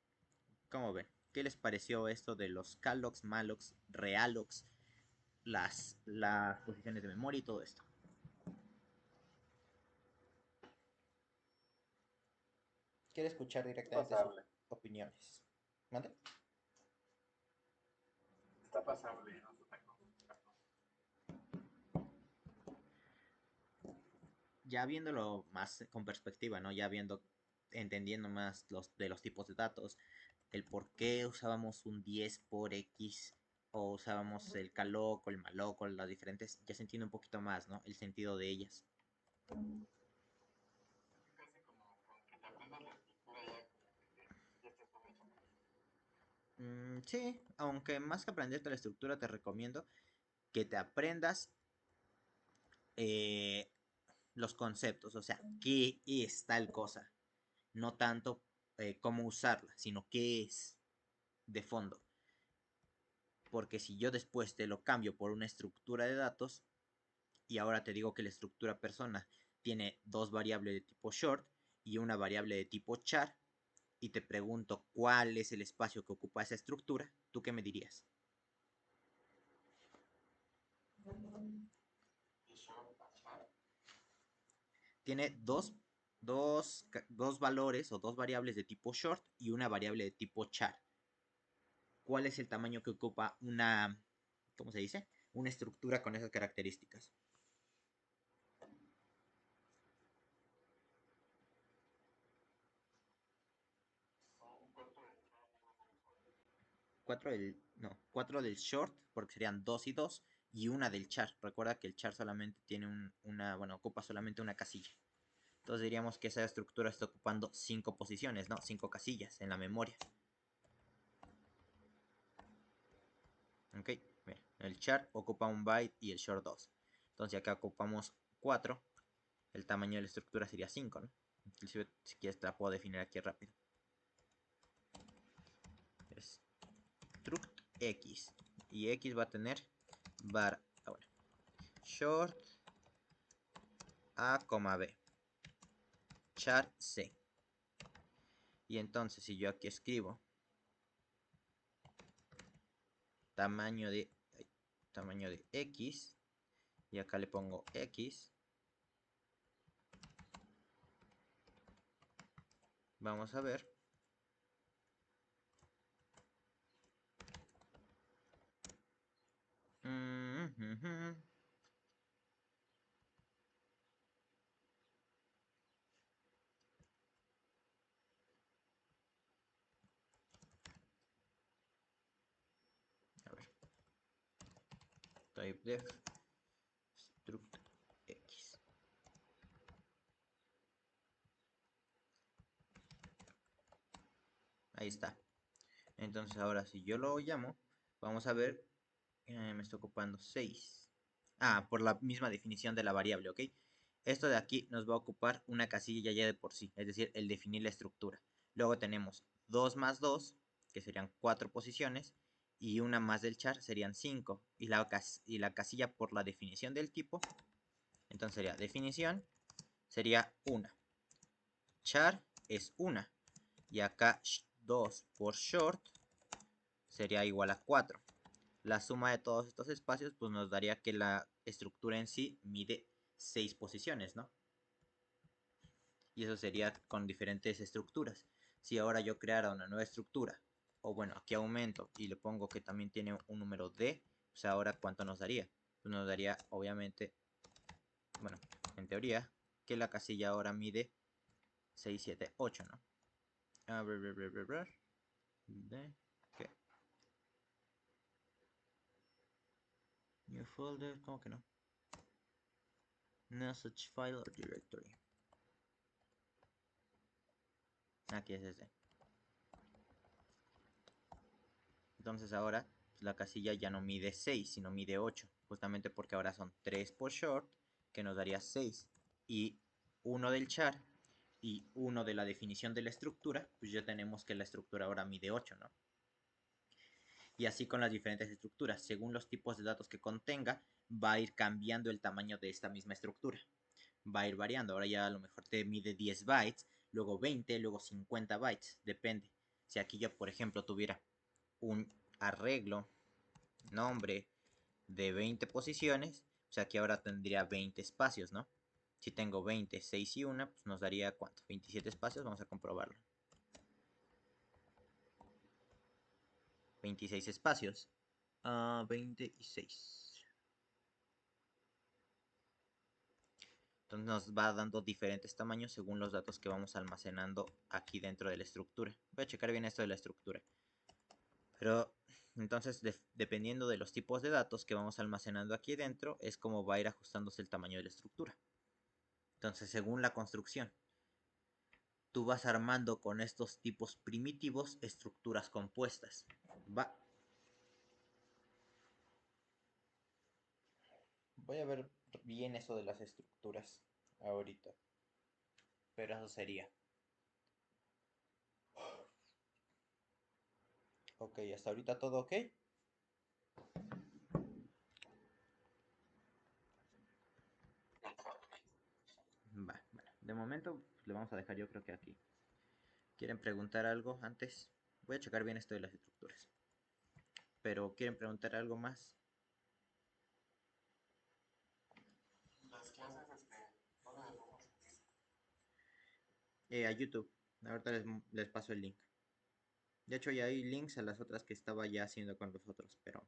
¿cómo ven? ¿Qué les pareció esto de los callocs, mallocs, realocs, las posiciones de memoria y todo esto? Quiero escuchar Está directamente sus pasable. opiniones. ¿Mande? Está pasable, no está tan complicado. Ya viéndolo más con perspectiva, ¿no? Ya viendo, entendiendo más de los tipos de datos, el por qué usábamos un 10 por X o usábamos el calloc o el malloc o las diferentes, ya se entiende un poquito más, ¿no? El sentido de ellas. Casi como con que te aprendas la estructura ya como que ya estás con eso. Sí, aunque más que aprenderte la estructura, te recomiendo que te aprendas eh, los conceptos, o sea, qué es tal cosa, no tanto cómo usarla, sino qué es de fondo. Porque si yo después te lo cambio por una estructura de datos y ahora te digo que la estructura persona tiene dos variables de tipo short y una variable de tipo char y te pregunto cuál es el espacio que ocupa esa estructura, ¿tú qué me dirías? Y short, char. Tiene dos valores o dos variables de tipo short y una variable de tipo char. ¿Cuál es el tamaño que ocupa una, ¿cómo se dice? Una estructura con esas características. Son cuatro de char. 4 del short, porque serían 2 y 2, y una del char. Recuerda que el char solamente tiene bueno, ocupa solamente una casilla. Entonces diríamos que esa estructura está ocupando 5 posiciones, ¿no? 5 casillas en la memoria. Ok, mira, el char ocupa un byte y el short 2. Entonces acá ocupamos 4. El tamaño de la estructura sería 5, ¿no? Inclusive si quieres te la puedo definir aquí rápido. Struct X. Y X va a tener var, bueno, short A, B. Char C. Y entonces si yo aquí escribo tamaño de, tamaño de X y acá le pongo X, vamos a ver. A ver. Typedef struct x. Ahí está. Entonces ahora si yo lo llamo, vamos a ver, me está ocupando 6. Ah, por la misma definición de la variable, ¿ok? Esto de aquí nos va a ocupar una casilla ya de por sí, es decir, el definir la estructura. Luego tenemos 2 más 2, que serían 4 posiciones, y una más del char serían 5. Y la casilla por la definición del tipo, entonces sería definición, sería 1. Char es 1. Y acá 2 por short sería igual a 4. La suma de todos estos espacios pues nos daría que la estructura en sí mide 6 posiciones, ¿no? Y eso sería con diferentes estructuras. Si ahora yo creara una nueva estructura, o bueno, aquí aumento y le pongo que también tiene un número D, pues ahora ¿cuánto nos daría? Pues nos daría obviamente, bueno, en teoría, que la casilla ahora mide 6, 7, 8, ¿no? A ver, D, ¿qué? New folder, ¿cómo que no? No such file or directory. Aquí es ese. Entonces ahora pues, la casilla ya no mide 6, sino mide 8. Justamente porque ahora son 3 por short, que nos daría 6. Y 1 del char y 1 de la definición de la estructura, pues ya tenemos que la estructura ahora mide 8, ¿no? Y así con las diferentes estructuras. Según los tipos de datos que contenga, va a ir cambiando el tamaño de esta misma estructura. Va a ir variando. Ahora ya a lo mejor te mide 10 bytes, luego 20, luego 50 bytes. Depende. Si aquí yo, por ejemplo, tuviera un arreglo, nombre de 20 posiciones, o sea que ahora tendría 20 espacios, ¿no? Si tengo 20, 6 y 1, pues nos daría ¿cuánto? 27 espacios, vamos a comprobarlo. 26 espacios. 26. Entonces nos va dando diferentes tamaños según los datos que vamos almacenando aquí dentro de la estructura. Voy a checar bien esto de la estructura. Pero entonces dependiendo de los tipos de datos que vamos almacenando aquí dentro es como va a ir ajustándose el tamaño de la estructura. Entonces según la construcción, tú vas armando con estos tipos primitivos estructuras compuestas. Va. Voy a ver bien eso de las estructuras ahorita. Pero eso sería. Ok, hasta ahorita todo ok. Va, bueno, de momento le vamos a dejar yo creo que aquí. ¿Quieren preguntar algo antes? Voy a checar bien esto de las estructuras. Pero ¿quieren preguntar algo más? Las clases, ¿dónde las vamos? A YouTube. Ahorita les paso el link. De hecho ya hay links a las otras que estaba ya haciendo con los otros, pero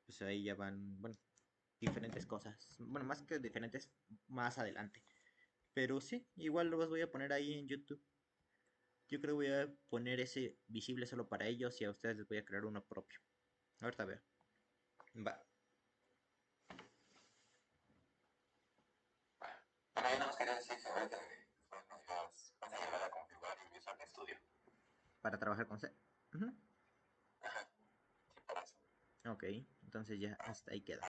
pues ahí ya van, bueno, diferentes cosas. Bueno, más que diferentes, más adelante. Pero sí, igual los voy a poner ahí en YouTube. Yo creo que voy a poner ese visible solo para ellos y a ustedes les voy a crear uno propio. Ahorita veo. Va. Bueno, yo no nos quería decir que ahorita vas a llegar a configurar en Visual Studio. Para trabajar con C. Ajá, sí, para eso. Ok, entonces ya hasta ahí queda.